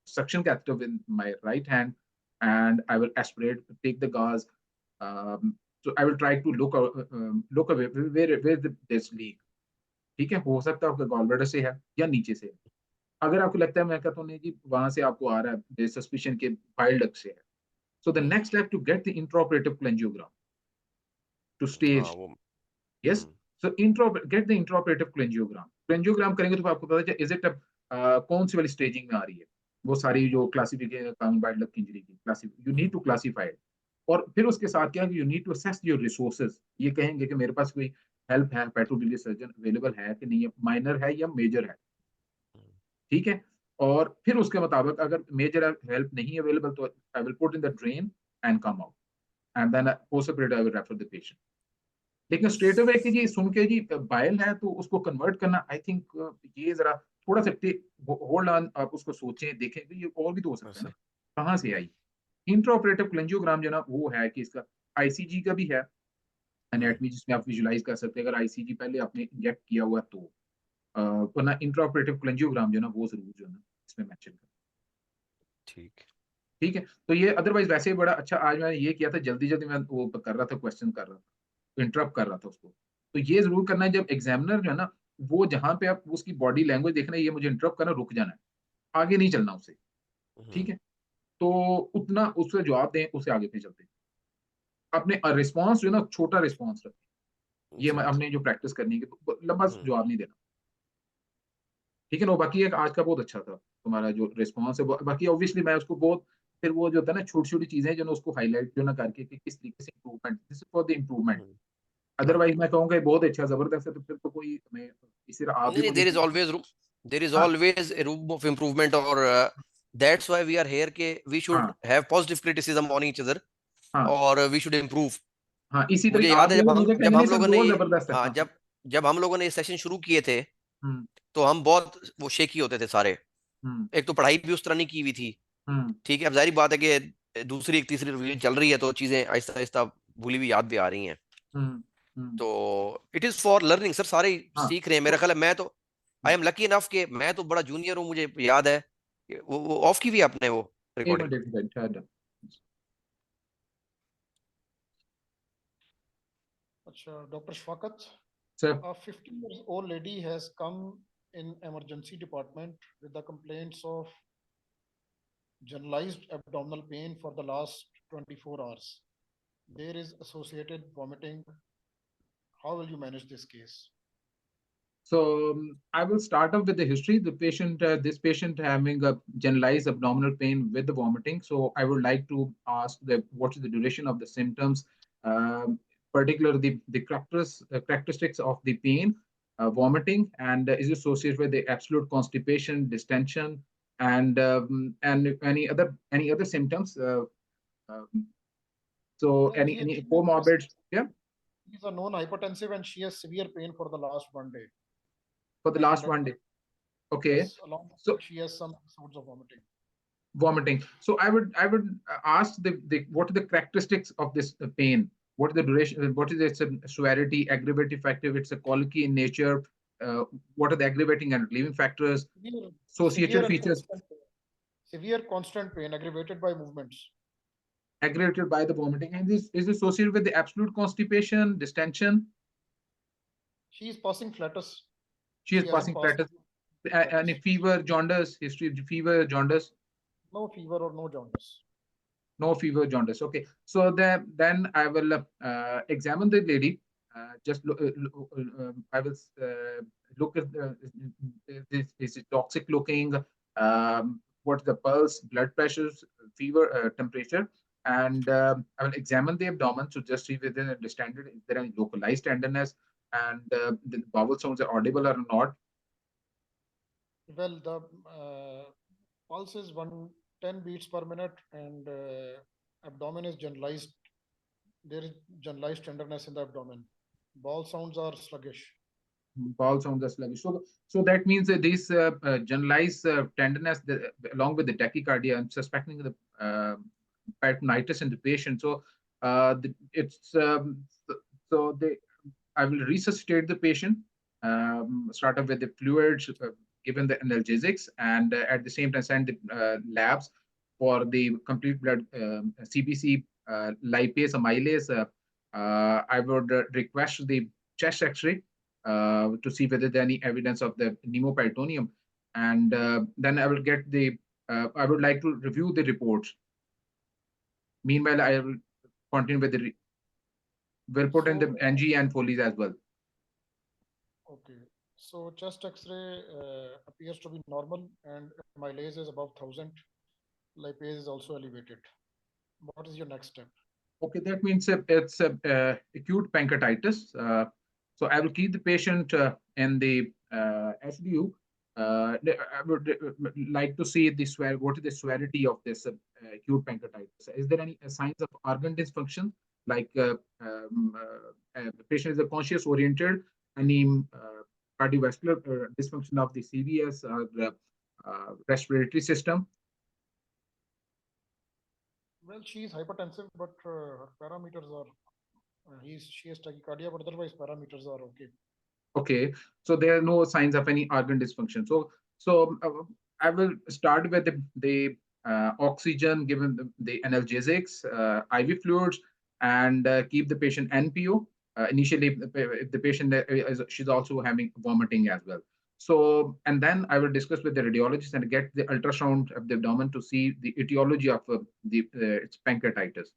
suction catheter with my right hand, and I will aspirate, take the gauze, so I will try to look away where this leak, ठीक है, हो सकता है आपका gallbladder से है या नीचे से है, अगर आपको लगता है मैं कहता हूँ नहीं जी वहां से आपको आ रहा है सस्पिशन के बाइल डक्ट से है, so the next step to get the intraoperative cholangiogram to हाँ stage, वो। yes, so get the intraoperative cholangiogram करेंगे तो आपको पता चले इज इट कौन सी वाली स्टेजिंग में आ रही है, वो सारी जो क्लासिफिकेशन बाइल डक्ट इंजरी की यू नीड टू क्लासिफाई, और फिर उसके साथ क्या you need to assess your resources, ये कहेंगे कि मेरे पास कोई हेल्प है, पेट्रोबिलियरी सर्जन अवेलेबल है कि नहीं है, माइनर है या मेजर है, ठीक है। और फिर उसके मुताबिक अगर मेजर हेल्प नहीं अवेलेबल तो I will put in the drain and come out, and then post period I will refer the patient. लेकिन स्ट्रेट अवे कि जी सुन के जी बायल है तो उसको कन्वर्ट करना, आई थिंक ये जरा थोड़ा सा होल्ड ऑन, आप उसको सोचें देखें कि ये और भी तो हो सकता है ना, कहाँ से आई। इंट्राऑपरेटिव क्लेंजियोग्राम जो ना वो है कि इसका आईसीजी का भी है एनाटॉमी, जिसमें आप विजुलाइज कर सकते हैं, अगर आईसीजी पहले आपने इंजेक्ट किया हुआ तो वरना इंट्राऑपरेटिव क्लेंजियोग्राम जो ना वो जरूर जो ना इसमें मेंशन कर, ठीक। ठीक है, तो ये अदरवाइज वैसे ही बड़ा अच्छा, आज मैंने ये किया था जल्दी जल्दी, मैं वो कर रहा था, क्वेश्चन कर रहा था, इंटरप्ट कर रहा था उसको। तो ये जरूर करना है जब एग्जामिनर जो है ना, वो जहां पे आप उसकी बॉडी लैंग्वेज देखना है, ये मुझे इंटरप्ट करना, रुक जाना है, आगे नहीं चलना उससे। ठीक है, तो उतना उससे जवाब दें, उससे आगे फिर चलते हैं। अपने रिस्पॉन्स जो है ना, छोटा रिस्पॉन्स रखें, ये जी हमने जो प्रैक्टिस करनी है, कि लंबा हम्म जवाब नहीं देना। ठीक है ना, बाकी एक आज का बहुत अच्छा था तुम्हारा जो रिस्पॉन्स है, बाकी ऑब्वियसली मैं उसको बहुत, फिर वो जो होता है ना, छोटी छोटी चीजें जो ना, उसको हाईलाइट जो ना करके कि किस तरीके से improvement, this for the improvement. Hmm, हाँ जी। अदरवाइज मैं कहूँगा ये बहुत अच्छा, जबरदस्त है, तो फिर तो कोई हमें इसी तरह आप भी नहीं, मुझे there is always room, there is हाँ always a room of improvement, और that's why we are here के वी शुड हाँ have positive criticism on each other, हाँ और वी शुड इम्प्रूव। हाँ, इसी मुझे तरह याद है आपने जब जो हम मुझे जब हम एनिमेशन लोगों ने बहुत ये, जबरदस्त है। हाँ, हाँ जब हम लोगों ने ये सेशन शुरू किए थे, हम्म तो हम बहुत वो शेकी होते थे सारे। हम्म एक तो पढ़ाई भी उस तरह नहीं की हुई थी। हम्म ठीक है, अब जाहिर बात है कि दूसरी एक तीसरी रिवीजन चल रही है, तो चीजें आहिस्ता आहिस्ता भूली हुई याद भी आ रही हैं। हम्म हम्म, तो it is for learning sir, सारे ही हाँ सीख रहे हैं मेरा तो ख्याल है। मैं तो आई हम्म, एम लकी इनफ कि मैं तो बड़ा जूनियर हूँ, मुझे याद है कि वो ऑफ की भी है आपने वो एक रिकॉर्डिंग। मिनट एक मिनट ठहर जाओ। अच्छा doctor Shafqat, sir a 50 years old lady has come in emergency department with the complaints of generalized abdominal pain for the last 24 hours. There is associated vomiting. How will you manage this case? So I will start off with the history. The patient, this patient having a generalized abdominal pain with the vomiting. So I would like to ask what is the duration of the symptoms, particularly the characteristics of the pain, vomiting, and is associated with the absolute constipation, distension, and any other symptoms. Um, so Well, any comorbid, yeah, she is a known hypertensive and she has severe pain for the last 1 day. for the And last 1 day. Okay, yes, along with so that, she has some episodes of vomiting. vomiting. So I would ask the what are the characteristics of this pain? What is the duration? What is its severity, aggravating factor? It's a colicky in nature. Uh, what are the aggravating and relieving factors? Severe, severe Associated and features constant pain. Severe constant pain aggravated by movements. aggravated by the vomiting, and this is associated with the absolute constipation, distension. She is passing flatus. She is She hasn't passing passed flatus, and flatus. fever, jaundice, history of fever, jaundice. No fever or no jaundice. No fever, jaundice. Okay, so then I will examine the lady. Just look, I will look at this. Is it toxic looking? What's the pulse, blood pressures, fever, temperature, and I will examine the abdomen to just see whether understand it. Is there any localized tenderness, and the bowel sounds are audible or not? Well, the pulse is 110 beats per minute, and abdomen is generalized. There is generalized tenderness in the abdomen. Bowel sounds are sluggish. Bowel sounds are sluggish. So that means that this generalized tenderness, along with the tachycardia, I'm suspecting the peritonitis in the patient. So it's so they I will resuscitate the patient, start off with the fluids, given the analgesics, and at the same time send the labs for the complete blood CBC, lipase, amylase. I would request the chest X-ray to see whether there any evidence of the pneumoperitoneum, and then I will get the. I would like to review the reports. Meanwhile, I will continue with the. We'll put in the So, NG and Foley's as well. okay. So chest X-ray appears to be normal, and amylase is above 1,000. Lipase is also elevated. What is your next step? Okay, that means it's acute pancreatitis. So I will keep the patient in the SDU. I would like to see the what is the severity of this acute pancreatitis. Is there any signs of organ dysfunction, like the patient is a conscious oriented, any cardiovascular dysfunction of the CVS or the respiratory system? Well, she is hypertensive, but her parameters are she has tachycardia, but otherwise parameters are okay. Okay, so there are no signs of any organ dysfunction. So I will start with the oxygen, given the analgesics, IV fluids, and keep the patient NPO. Initially, if the patient she's also having vomiting as well. So, and then I will discuss with the radiologist and get the ultrasound of the abdomen to see the etiology of its pancreatitis.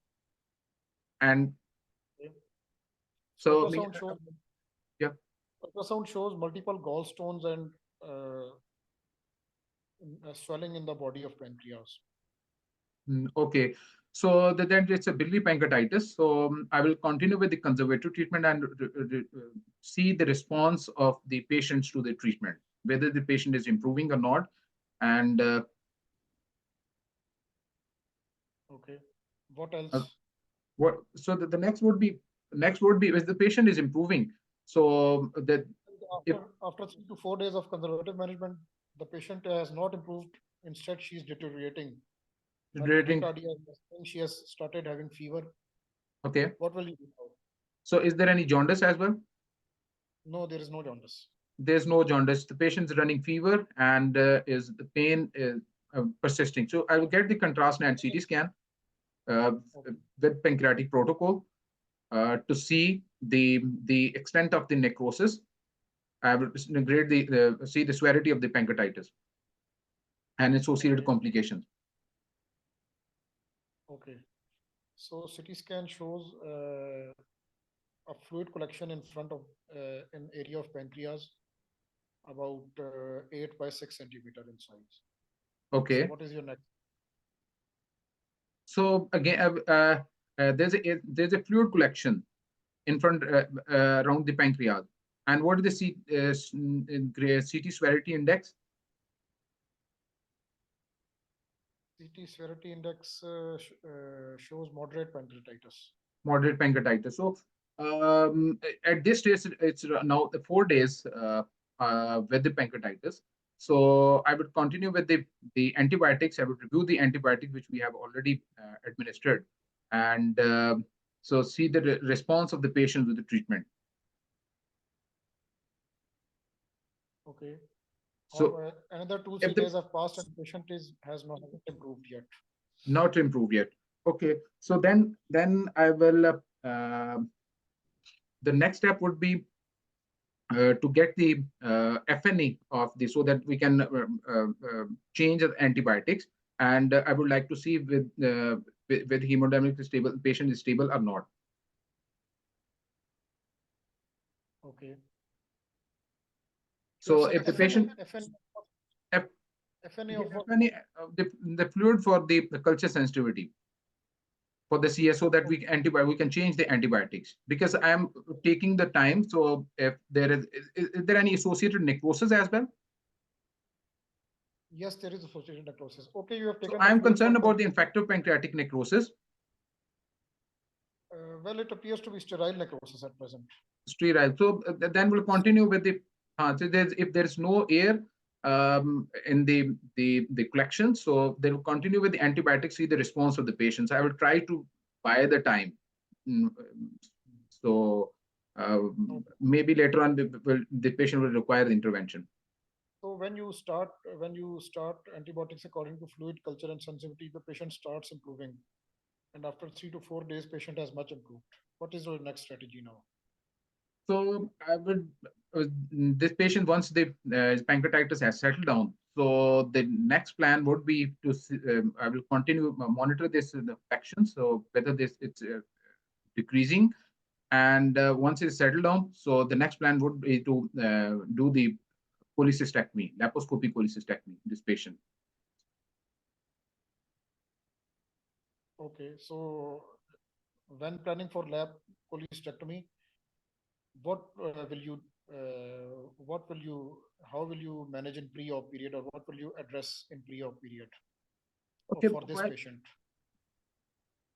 And so, yeah. Ultrasound shows multiple gallstones and swelling in the body of pancreas. Okay. So then it's a biliary pancreatitis. So I will continue with the conservative treatment and see the response of the patients to the treatment, whether the patient is improving or not. And okay, what else? What? So the next would be if the patient is improving. So that after 3 to 4 days of conservative management, the patient has not improved. Instead, she is deteriorating. She has started having fever. Okay. What will you do now? So is there any jaundice as well? No, there is no jaundice. There's no jaundice. The patient's running fever and is the pain is persisting. So I will get the contrast and CT scan with pancreatic protocol to see the extent of the necrosis. I will grade see the severity of the pancreatitis and associated complications. Okay. So CT scan shows a fluid collection in front of an area of pancreas about 8 by 6 centimeter in size. Okay. So what is your next? So again, there's a fluid collection in front around the pancreas. And what is the CT severity index? CT severity index shows moderate pancreatitis. Moderate pancreatitis. So at this stage, it's now 4 days with the pancreatitis. So I would continue with the antibiotics. I would review the antibiotics which we have already administered, and so see the response of the patient with the treatment. Okay. So another 2-3 days have passed and the patient has not improved yet. Not improved yet. Okay. So then I will. The next step would be to get the FNA of the so that we can change the antibiotics. And I would like to see with hemodynamic stable patient is stable or not. Okay. So if the patient the fluid for the culture sensitivity for the CS so that we can change the antibiotics because I am taking the time. So if there is there any associated necrosis as well? Yes, there is associated necrosis. Okay, you have taken. So I am concerned about the infective pancreatic necrosis. Well, it appears to be sterile necrosis at present. Sterile. So then we'll continue with the. So if there's no air in the collection, so they will continue with the antibiotics. See the response of the patients. I will try to buy the time. So maybe later on the patient will require the intervention. So when you start antibiotics according to fluid culture and sensitivity, the patient starts improving, and after 3 to 4 days, patient has much improved. What is your next strategy now? So I would this patient once the pancreatitis has settled down. So the next plan would be to I will continue monitor this infection. So whether it's decreasing, and once it's settled down, so the next plan would be to do the cholecystectomy, laparoscopic cholecystectomy in this patient. Okay, so when planning for lap cholecystectomy, how will you manage in pre-op period, or what will you address in pre-op period for this patient?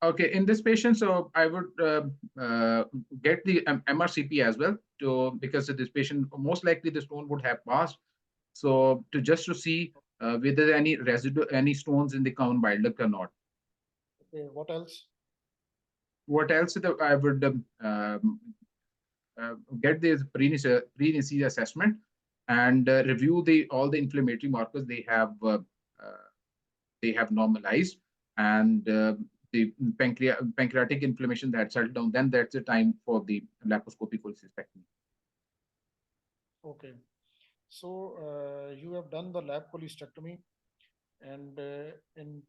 Okay, in this patient, so I would get the MRCP as well because this patient most likely the stone would have passed. So to see whether any residue, any stones in the common bile duct or not. Okay, what else? What else? I would get this pre-anesthesia assessment and review all the inflammatory markers they have they have normalized, and the pancreatic inflammation that settled down, then that's the time for the laparoscopic cholecystectomy. Okay. So you have done the lap cholecystectomy, and in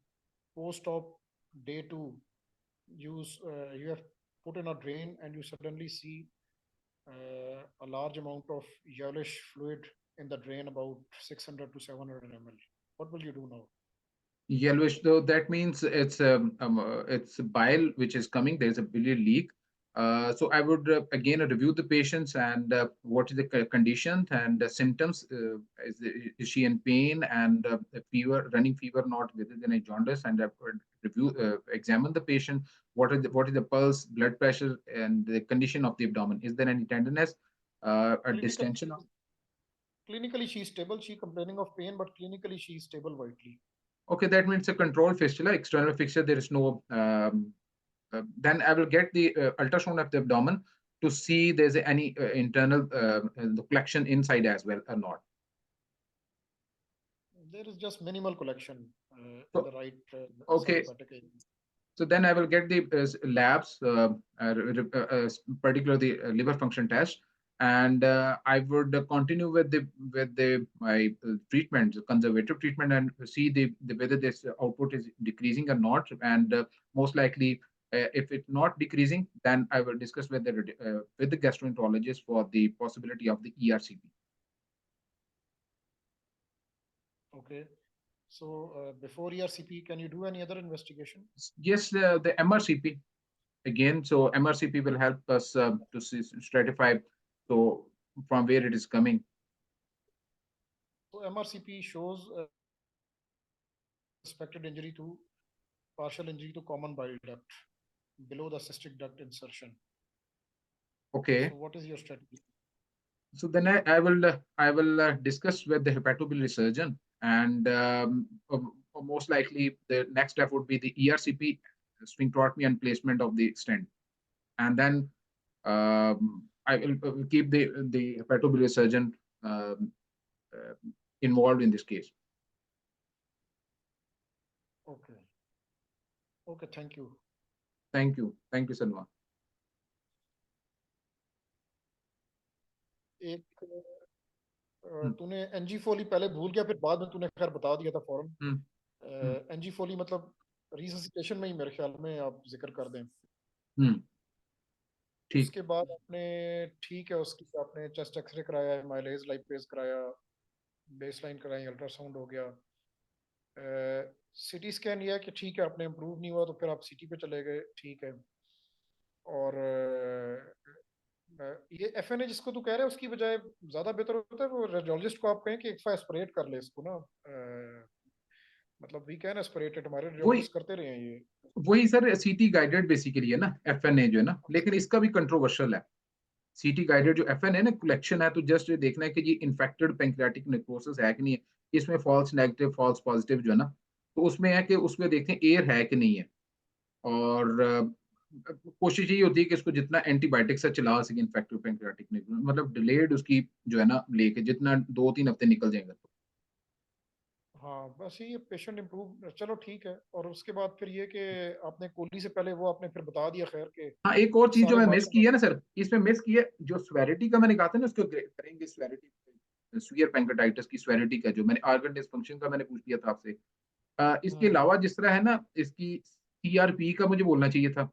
post-op day 2, you have put in a drain, and you suddenly see a large amount of yellowish fluid in the drain, about 600 to 700 ml. What will you do now? Yellowish, though, that means it's bile which is coming. There's a biliary leak. So I would again review the patients and what is the condition and the symptoms. Is she in pain and fever, running fever, not within a jaundice, and I would review, examine the patient. What is the pulse, blood pressure, and the condition of the abdomen? Is there any tenderness, a distension? Clinically, she's stable. She complaining of pain, but clinically she's stable vitally. Okay, that means a controlled fistula, external fixture. There is no. Then I will get the ultrasound of the abdomen to see there's any internal collection inside as well or not. There is just minimal collection So, in the right okay. subhepatic. So then I will get the labs, particularly the liver function test, and I would continue with my treatment, conservative treatment, and see the whether this output is decreasing or not, and most likely. If it's not decreasing, then I will discuss with the gastroenterologist for the possibility of the ERCP. Okay. So before ERCP, can you do any other investigation? Yes, the MRCP again. So MRCP will help us to stratify so from where it is coming. So MRCP shows suspected injury to partial injury to common bile duct below the cystic duct insertion. Okay. So what is your strategy? So then I will discuss with the hepatobiliary surgeon, and most likely the next step would be the ERCP, sphincterotomy and placement of the stent, and then I will keep the hepatobiliary surgeon involved in this case. Okay. Okay. Thank you. Thank you. Thank you, Salman. एक तूने NG फोली पहले भूल गया, फिर बाद में तूने खैर बता दिया था फौरन। एनजी फोली मतलब रिससिटेशन में ही मेरे ख्याल में आप जिक्र कर दें। उसके बाद आपने ठीक है, उसकी आपने चेस्ट एक्सरे कराया, माइलेज लाइपेज कराया, बेसलाइन कराई, अल्ट्रासाउंड हो गया, सिटी स्कैन ये है कि ठीक है आपने इम्प्रूव नहीं हुआ तो फिर आप सिटी पे चले गए, ठीक है। और ये एफएनए जिसको तू कह रहा है उसकी बजाय ज्यादा बेहतर होता है वो रेडियोलॉजिस्ट को आप कहें कि एक एस्पिरेट कर ले इसको ना, मतलब वी कैन एस्पिरेट इट, हमारे रेडियोलॉजिस्ट करते रहे हैं ये। वही सर सीटी गाइडेड बेसिकली है ना एफएनए जो है ना, लेकिन इसका भी कंट्रोवर्शियल है। सीटी गाइडेड जो एफएन है ना कलेक्शन है, तो जस्ट ये देखना है कि ये इन्फेक्टेड पैंक्रियाटिक नेक्रोसिस है कि नहीं है, इसमें फॉल्स नेगेटिव फॉल्स पॉजिटिव जो है ना, तो उसमें है कि उसमें देखते हैं एयर है कि नहीं है, और कोशिश यही होती है कि इसको जितना एंटीबायोटिक से चला सके इन्फेक्टिव पैंक्रियाटिक नेक्रोसिस, मतलब डिलेड उसकी जो है ना लेके जितना 2-3 हफ्ते निकल जाएगा। तो हाँ बस ये पेशेंट इम्प्रूव, चलो ठीक है। और उसके बाद फिर ये कि आपने कोली से पहले वो आपने फिर बता दिया खैर के। हाँ, एक और चीज जो मैं मिस की है ना सर, इसमें मिस की है जो स्वेरिटी का मैंने कहा था ना, उसको करेंगे स्वेरिटी, स्वीयर पैंक्रेटाइटिस की स्वेरिटी का, जो मैंने ऑर्गन डिसफंक्शन का मैंने पूछ लिया था आपसे। इसके अलावा जिस तरह है ना इसकी सीआरपी का मुझे बोलना चाहिए था,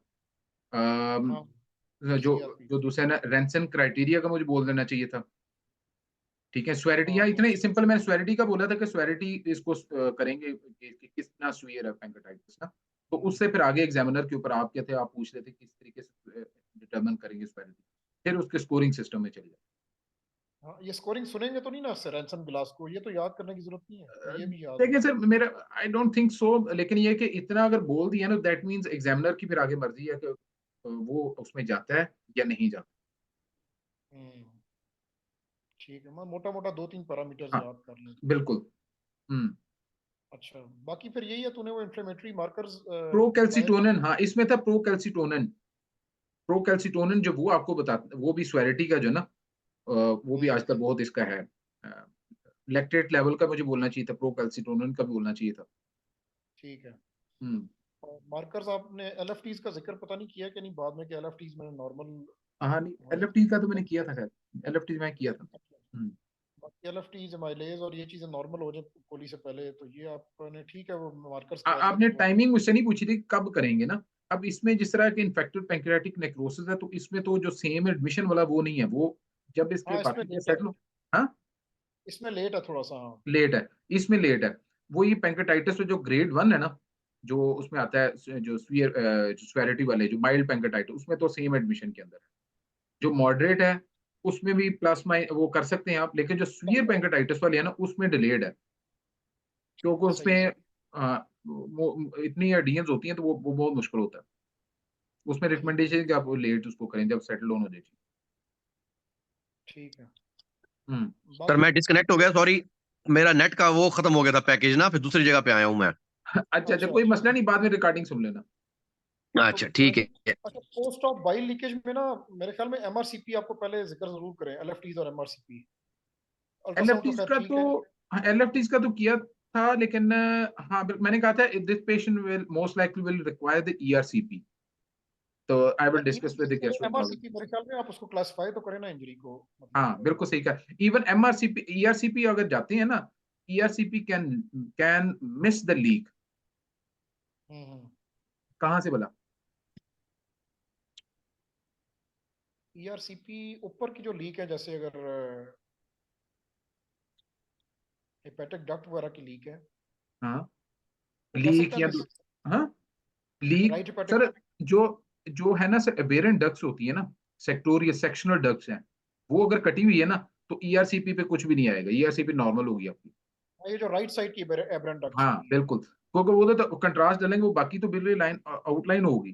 जो दूसरा ना रेंसन क्राइटेरिया का मुझे बोल देना चाहिए था। ठीक है, स्वेरिटी, यहाँ इतने सिंपल मैंने स्वेरिटी का बोला था कि स्वेरिटी इसको करेंगे कितना स्वीयर है पैंक्रेटाइटिस ना, तो उससे फिर आगे एग्जामिनर के ऊपर आप क्या थे, आप पूछ रहे थे किस तरीके से डिटरमिन करेंगे स्वेरिटी, फिर उसके स्कोरिंग सिस्टम में चलिए। हाँ, ये स्कोरिंग सुनेंगे तो नहीं ना रैंसम ग्लास को, ये तो याद करने की जरूरत नहीं है, ये भी याद देखिए सर मेरा आई डोंट थिंक सो, लेकिन ये कि इतना अगर बोल दिया ना दैट मींस एग्जामिनर की फिर आगे मर्जी है कि वो उसमें जाता है या नहीं जाता। ठीक है, मैं मोटा मोटा 2-3 पैरामीटर्स हाँ, याद कर लें। बिल्कुल। अच्छा, बाकी फिर यही है, तूने वो इन्फ्लेमेटरी मार्कर्स प्रोकैल्सिटोनिन, हाँ इसमें था प्रोकैल्सिटोनिन, प्रोकैल्सिटोनिन जो वो आपको बताता, वो भी स्वेरिटी का जो ना, वो भी आजकल बहुत इसका है, लैक्टेट लेवल का मुझे बोलना चाहिए था, प्रोकैल्सिटोनिन का भी बोलना चाहिए था। ठीक है। हम्म। मार्कर्स आपने एलएफटीज का जिक्र पता नहीं किया कि नहीं बाद में, कि एलएफटीज में नॉर्मल हाँ नहीं, होने एलएफटी का तो मैंने किया था, खैर एलएफटी में किया था। एलएफटीज माइलेज और ये चीजें नॉर्मल हो जाए कोली से पहले, तो ये आपने ठीक है वो मार्कर्स करा दिए आपने तो टाइमिंग मुझसे नहीं पूछी थी कब करेंगे ना। अब इसमें जिस तरह के इन्फेक्टेड पैंक्रियाटिक नेक्रोसिस है, तो इसमें तो जो सेम एडमिशन वाला वो नहीं है, वो जब इसके हाँ इसमें बाकी के लेट है, सेटल। हाँ इसमें लेट है थोड़ा सा। हाँ लेट है, इसमें लेट है। वो ये पैंक्रेटाइटिस तो जो ग्रेड 1 है ना, जो उसमें आता है, जो स्वेरिटी वाले, जो माइल्ड पैंक्रेटाइटिस, उसमें तो सेम एडमिशन के अंदर है। जो मॉडरेट है उसमें भी प्लस माइ वो कर सकते हैं आप, लेकिन जो सीवियर पैंक्रेटाइटिस वाली है ना, उसमें डिलेड है, क्योंकि सही है। उसमें इतनी एडियंस होती हैं, तो वो बहुत मुश्किल होता है। उसमें रिकमेंडेशन कि आप वो लेट उसको करें जब सेटल डाउन हो जाए। ठीक है। सर मैं बाकी डिस्कनेक्ट हो गया, सॉरी, मेरा नेट का वो खत्म हो गया था पैकेज ना, फिर दूसरी जगह पे आया हूँ मैं। अच्छा अच्छा, अच्छा कोई मसला नहीं, बाद में रिकॉर्डिंग सुन लेना। तो अच्छा ठीक है। अच्छा, पोस्ट ऑफ बाइल लीकेज में ना मेरे ख्याल में एमआरसीपी आपको पहले जिक्र जरूर करें, एलएफटीज और एमआरसीपी। अल्ट्रासाउंड तो एलएफटीज खैर का ठीक तो, है। हाँ एलएफटीज का तो किया था, लेकिन हाँ मैंने कहा था this patient will most likely will require the ERCP, तो I will discuss with the MRCP gastroenterologist. मेरे ख्याल में आप उसको क्लासिफाई तो करें ना इंजरी को, हाँ मतलब बिल्कुल सही कहा, इवन एमआरसीपी ईआरसीपी अगर जाते हैं ना, ERCP can can miss the leak. कहाँ से बोला? ईआरसीपी ऊपर की जो लीक है, जैसे अगर हेपेटिक डक्ट वगैरह की लीक है हाँ तो कर लीक सकते हैं या मिस, हाँ लीक, राइट हेपेटिक। सर जो जो है ना सर, एबेरेंट डक्ट्स होती है ना, सेक्टोरियल सेक्शनल डक्ट्स हैं, वो अगर कटी हुई है ना, तो ईआरसीपी पे कुछ भी नहीं आएगा, ईआरसीपी नॉर्मल होगी आपकी। ये जो राइट साइड की एबरेंट डक्ट्स हाँ होगी। बिल्कुल, क्योंकि वो तो कंट्रास्ट डालेंगे, वो बाकी तो बिल्कुल लाइन आउटलाइन होगी।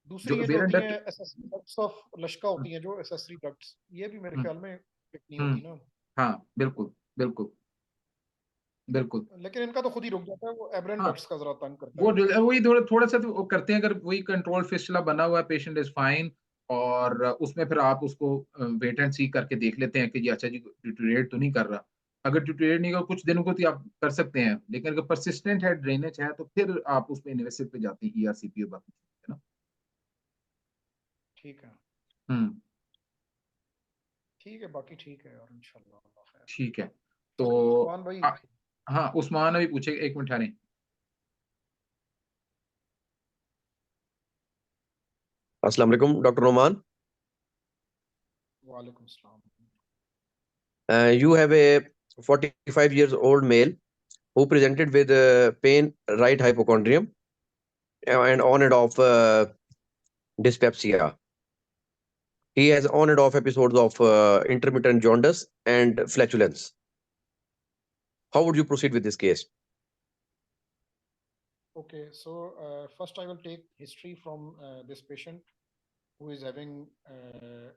जो दूसरी ये जो एबेरेंट होती हैं डक्ट, एसेसरी डक्ट्स ऑफ लश्का होती हैं, जो एसेसरी डक्ट्स, ये भी मेरे ख्याल में पिक नहीं हम्म, होती ना। हाँ बिल्कुल बिल्कुल बिल्कुल। लेकिन इनका तो खुद ही रुक जाता है, वो एबरेंट हाँ डक्ट्स का जरा तंग करता वो है। वही थोड़ा थोड़ा सा तो वो करते हैं, अगर वही कंट्रोल फिस्टुला बना हुआ है, पेशेंट इज फाइन, और उसमें फिर आप उसको वेट एंड सी करके देख लेते हैं कि जी अच्छा जी डिटोरिएट तो नहीं कर रहा। अगर डिटोरिएट नहीं कर कुछ दिनों को, तो आप कर सकते हैं, लेकिन अगर परसिस्टेंट है, ड्रेनेज है, तो फिर आप उसमें इन्वेसिव पे जाते हैं, ईआरसीपी और बाकी चीजें, है ना। ठीक है। हम्म। ठीक है, बाकी ठीक है, और इंशाल्लाह अल्लाह खैर। ठीक है। तो अच्छा उस्मान भाई। आ, हाँ उस्मान अभी पूछे, एक मिनट ठहरें। अस्सलाम वालेकुम डॉक्टर नोमान। वालेकुम सलाम। You have a 45 years old male who presented with pain, right hypochondrium, and on and off dyspepsia. He has on and off episodes of intermittent jaundice and flatulence. How would you proceed with this case? Okay, so first I will take history from this patient who is having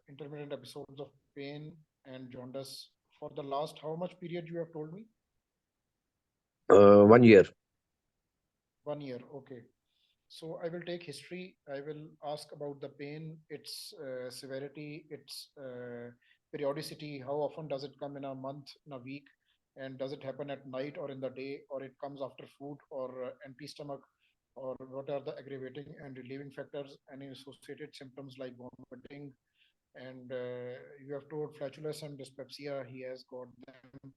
intermittent episodes of pain and jaundice for the last how much period you have told me? 1 year. 1 year. Okay. So I will take history. I will ask about the pain, its severity, its periodicity. How often does it come in a month, in a week? And does it happen at night or in the day, or it comes after food or empty stomach? Or what are the aggravating and relieving factors? Any associated symptoms like vomiting? And you have told flatulence and dyspepsia. He has got them,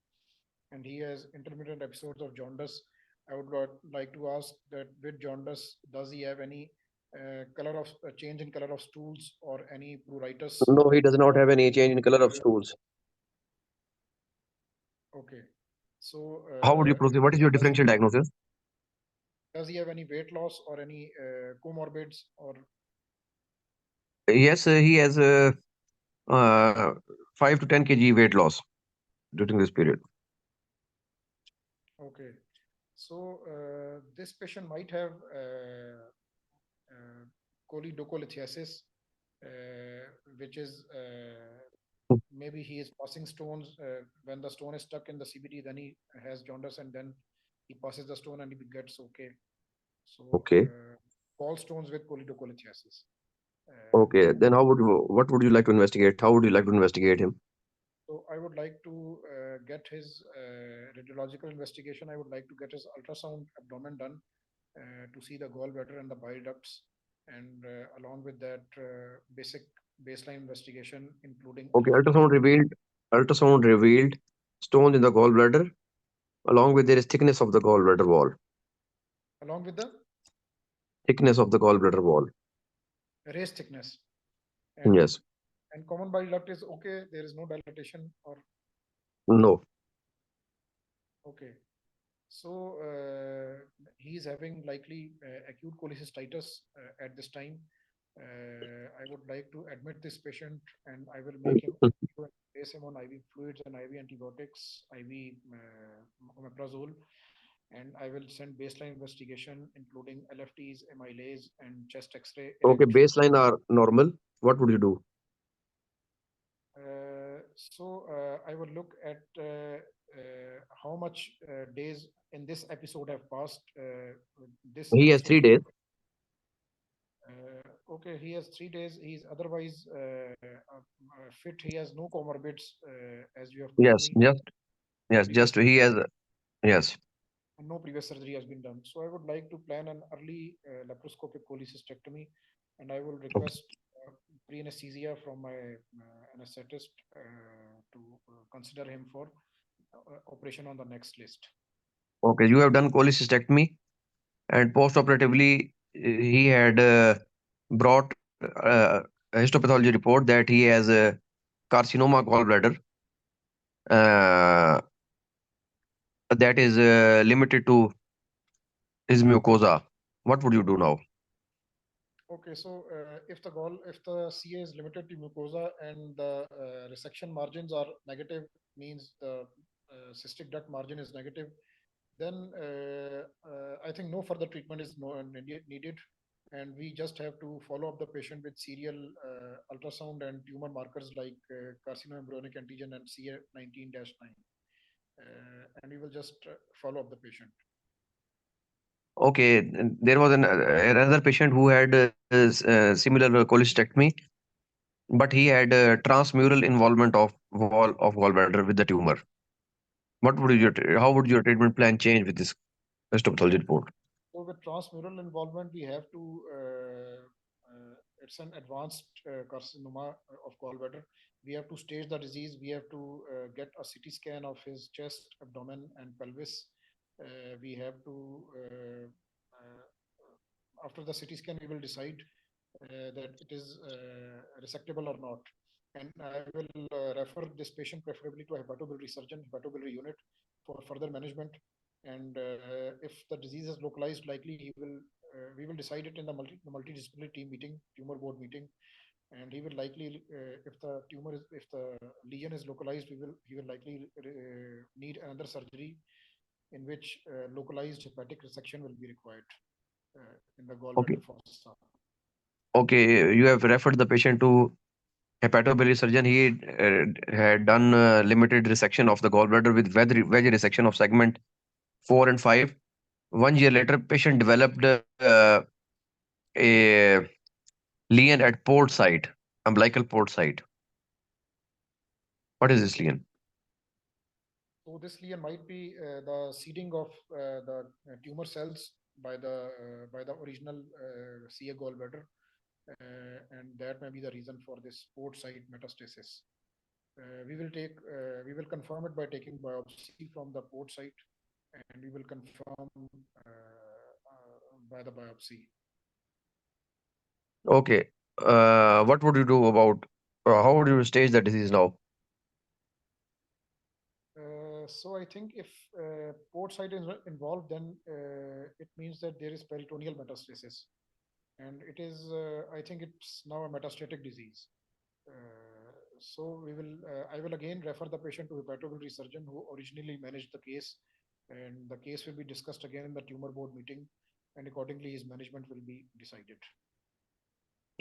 and he has intermittent episodes of jaundice. I would like to ask that with jaundice, does he have any color of change in color of stools or any pruritus No, he does not or have any change in color of stools. okay. So How would you proceed? What is your differential diagnosis? does he have any weight loss or any comorbids or Yes, he has 5 to 10 kg weight loss during this period. okay. So this patient might have choledocholithiasis, which is maybe he is passing stones. When the stone is stuck in the CBD, then he has jaundice, and then he passes the stone and he gets okay. So Okay. gallstones with choledocholithiasis. Okay. Then what would you like to investigate? How would you like to investigate him? So I would like to get his radiological investigation. I would like to get his ultrasound abdomen done to see the gallbladder and the bile ducts, and along with that, basic baseline investigation, including Okay, LFTs. ultrasound revealed stones in the gallbladder, along with there is thickness of the gallbladder wall. Along with the Thickness of the gallbladder wall. raised thickness, Yes. and common bile duct is okay. There is no dilatation or No. okay. So he is having likely acute cholecystitis at this time. I would like to admit this patient, and I will make him place him on IV fluids and IV antibiotics, IV omeprazole, and I will send baseline investigation, including LFTs, amylase, and chest X-ray. Okay, baseline are normal. What would you do? So I would look at how much days in this episode have passed. He has 3 days. Okay, he has 3 days. He's otherwise fit. He has no comorbids, as you have told Yes, me. just he has, yes. And no previous surgery has been done. So I would like to plan an early laparoscopic cholecystectomy, and I will request pre-anesthesia from my anesthetist to consider him for operation on the next list. Okay, you have done cholecystectomy, and post-operatively he had brought a histopathology report that he has a carcinoma gallbladder uh, that is limited to his mucosa. What would you do now? Okay, so if the CA is limited to mucosa and the resection margins are negative, means the cystic duct margin is negative, then I think no further treatment is needed, and we just have to follow up the patient with serial ultrasound and tumor markers like carcinoembryonic antigen and CA19-9, and we will just follow up the patient. Okay, there was another patient who had similar cholecystectomy, but he had transmural involvement of wall of gallbladder with the tumor. What would how would your treatment plan change with this histopathology report? So with transmural involvement, we have to, it's an advanced carcinoma of gallbladder. We have to stage the disease. We have to get a CT scan of his chest, abdomen, and pelvis. We have to, after the CT scan, we will decide that it is resectable or not. And I will refer this patient preferably to a hepatobiliary surgeon, hepatobiliary unit for further management. And if the disease is localized, likely we will decide it in the multidisciplinary team meeting, tumor board meeting, and he will likely, if the lesion is localized, he will likely need another surgery in which localized hepatic resection will be required in the Okay. gallbladder fossa. Okay, you have referred the patient to hepatobiliary surgeon. He had done limited resection of the gallbladder with wedge resection of segment 4 and 5. 1 year later, patient developed a lesion at port site, umbilical port site. What is this lesion? So this lesion might be the seeding of the tumor cells by the original CA gallbladder, and that may be the reason for this port site metastasis. We will confirm it by taking biopsy from the port site, and we will confirm by the biopsy. Okay. What would you do about, how would you stage the disease now? So I think if port site is involved, then it means that there is peritoneal metastasis, and it is I think it's now a metastatic disease. So I will again refer the patient to hepatobiliary surgeon who originally managed the case, and the case will be discussed again in the tumor board meeting, and accordingly his management will be decided.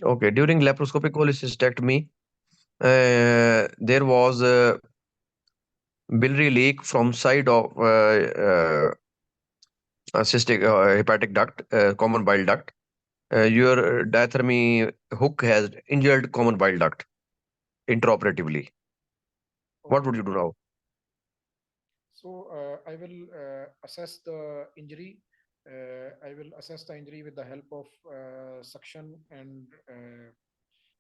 Okay, during laparoscopic cholecystectomy, there was a biliary leak from side of cystic hepatic duct, common bile duct. Your diathermy hook has injured common bile duct intraoperatively. What would you do now? So I will assess the injury. I will assess the injury with the help of suction and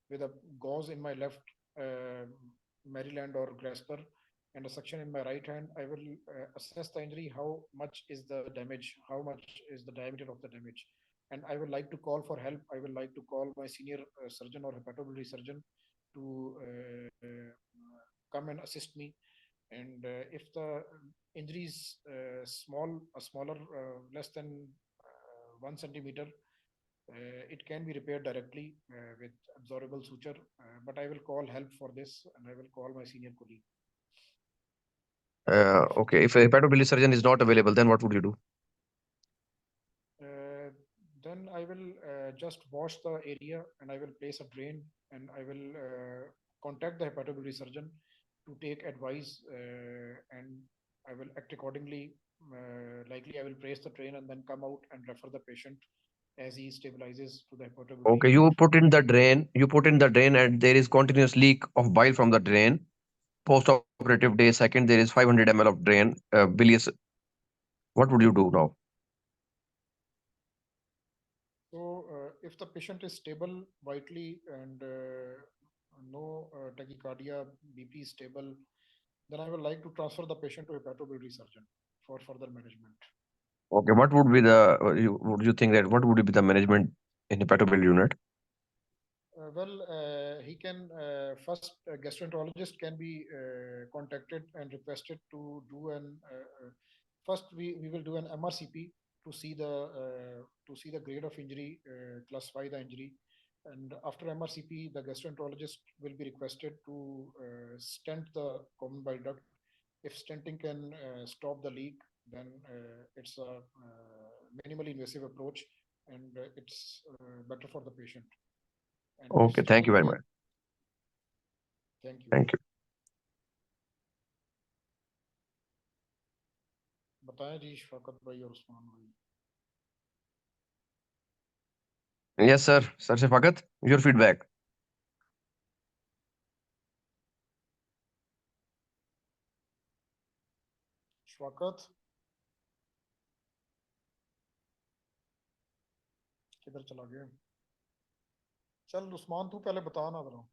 with a gauze in my left Maryland or grasper and a suction in my right hand. I will assess the injury, how much is the damage, how much is the diameter of the damage. And I would like to call for help. I would like to call my senior surgeon or hepatobiliary surgeon to come and assist me. And if the injury is smaller, less than 1 centimeter, it can be repaired directly with absorbable suture. But I will call help for this, and I will call my senior colleague. Okay, if a hepatobiliary surgeon is not available, then what would you do? Then I will just wash the area, and I will place a drain, and I will contact the hepatobiliary surgeon to take advice, and I will act accordingly. Likely, I will place the drain and then come out and refer the patient as he stabilizes to the hepatobiliary. Okay, you put in the drain, and there is continuous leak of bile from the drain. Post-operative day second, there is 500 ml of drain, bilious. What would you do now? So, if the patient is stable vitally and no tachycardia, BP is stable, then I would like to transfer the patient to a hepatobiliary surgeon for further management. Okay, what would be the, would you think that what would be the management in hepatobiliary unit? He can first gastroenterologist can be contacted and requested to do an first we will do an MRCP to see the grade of injury, classify the injury, and after MRCP the gastroenterologist will be requested to stent the common bile duct. If stenting can stop the leak, then it's a minimally invasive approach, and it's better for the patient. And Okay, thank you very much. Thank you. Thank you. बताएं जी शफकत भाई और उस्मान भाई. Yes, sir. Sir Shafakat, your feedback. शफकत किधर चला गया? चल उस्मान तू पहले बता ना जरा.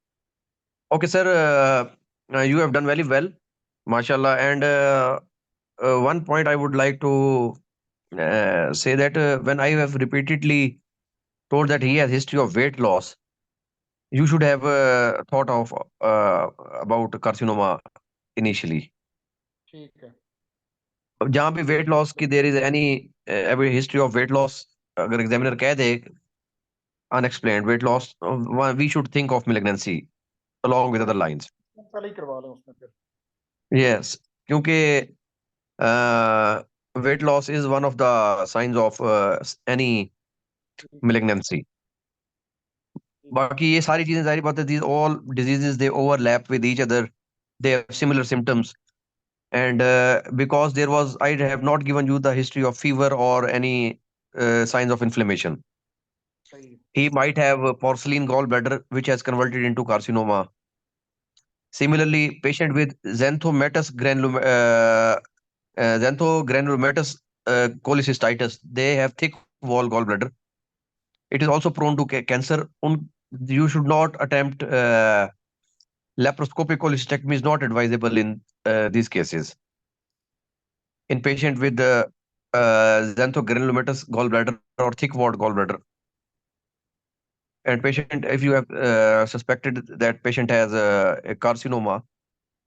Okay, sir. You have done very well, mashallah. And one point I would like to say that when I have repeatedly told that he has history of weight loss, you should have thought of about carcinoma initially. ठीक है. अब जहाँ भी weight loss की there is any history of weight loss, अगर examiner कह दे unexplained weight loss, we should think of malignancy along with other lines. पहले ही करवा लें उसमें फिर. Yes, क्योंकि weight loss is one of the signs of any malignancy. बाकी ये सारी चीजें जाहिर बात है, these all diseases they overlap with each other, they have similar symptoms, and because I have not given you the history of fever or any signs of inflammation. सही. He might have a porcelain gallbladder which has converted into carcinoma. Similarly, patient with xanthogranulomatous cholecystitis, they have thick wall gallbladder. It is also prone to cancer. You should not attempt laparoscopic cholecystectomy is not advisable in these cases. In patient with xanthogranulomatous gallbladder or thick walled gallbladder, and patient, if you have suspected that patient has a carcinoma,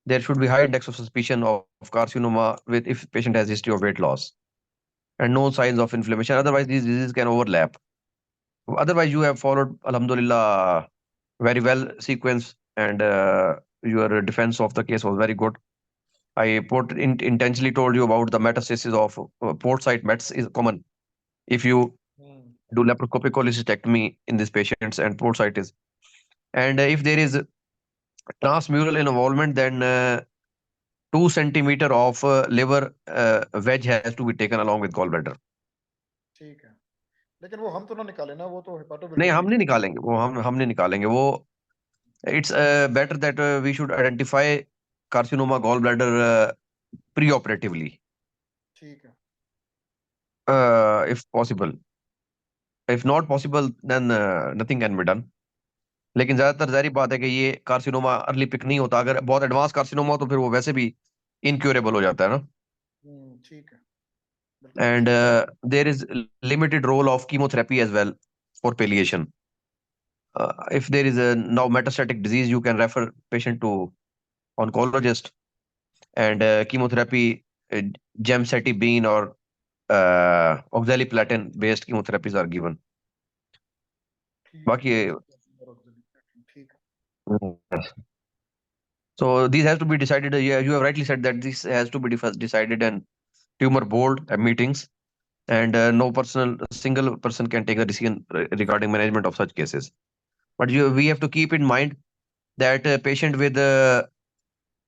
there should be high index of suspicion of carcinoma with if patient has history of weight loss and no signs of inflammation. Otherwise, these diseases can overlap. Otherwise, you have followed, alhamdulillah, very well sequence, and your defense of the case was very good. I intentionally told you about the metastasis of port site mets is common. If you do laparoscopic cholecystectomy in these patients and port site is, and if there is transmural involvement, then 2 centimeter of liver wedge has to be taken along with gallbladder. ठीक है. लेकिन वो हम तो ना निकाले ना, वो तो हेपाटोबिलिटी. नहीं, हम नहीं निकालेंगे वो, हम नहीं निकालेंगे वो. It's better that we should identify carcinoma gallbladder preoperatively, ठीक है, if possible. If not possible, then nothing can be done. लेकिन ज्यादातर जाहिर बात है कि ये कार्सिनोमा अर्ली पिक नहीं होता. अगर बहुत एडवांस कार्सिनोमा हो तो फिर वो वैसे भी इनक्यूरेबल हो जाता है ना. ठीक है, बिल्कुल And सही। there is limited role of chemotherapy as well for palliation. If there is a now metastatic disease, you can refer patient to oncologist, and chemotherapy, uh, gemcitabine or oxaliplatin based chemotherapies are given. ठीक है, बाकी ठीक है, Yes. So these has to be decided. Yeah, you have rightly said that this has to be decided in tumor board meetings, and no single person can take a decision regarding management of such cases. But we have to keep in mind that a patient with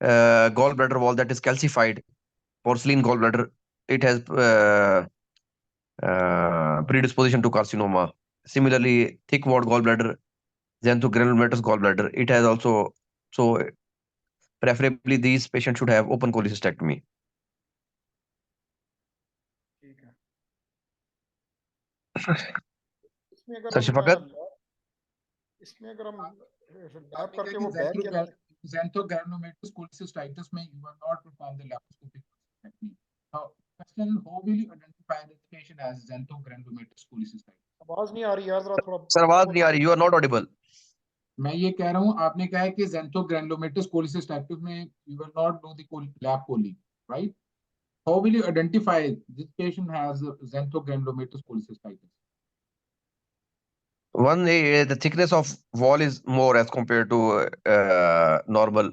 gallbladder wall that is calcified, porcelain gallbladder, it has predisposition to carcinoma. Similarly, thick walled gallbladder, xanthogranulomatous gallbladder, it has also. So preferably these patients should have open cholecystectomy. ठीक है। इसमें अगर sir शफकत, इसमें अगर हम lab आपने करके कहा वो कि बैग के xanthogranulomatous cholecystitis में you are not perform the laparoscopic technique. Now, question: how will you identify that the patient has xanthogranulomatous cholecystitis? आवाज नहीं आ रही यार, जरा थोड़ा सर आवाज नहीं आ रही. You are not audible. मैं ये कह रहा हूँ, आपने कहा है कि xanthogranulomatous cholecystitis में you will not do the lab chole, right? How will you identify this patient has xanthogranulomatous cholecystitis? One, the thickness of wall is more as compared to normal.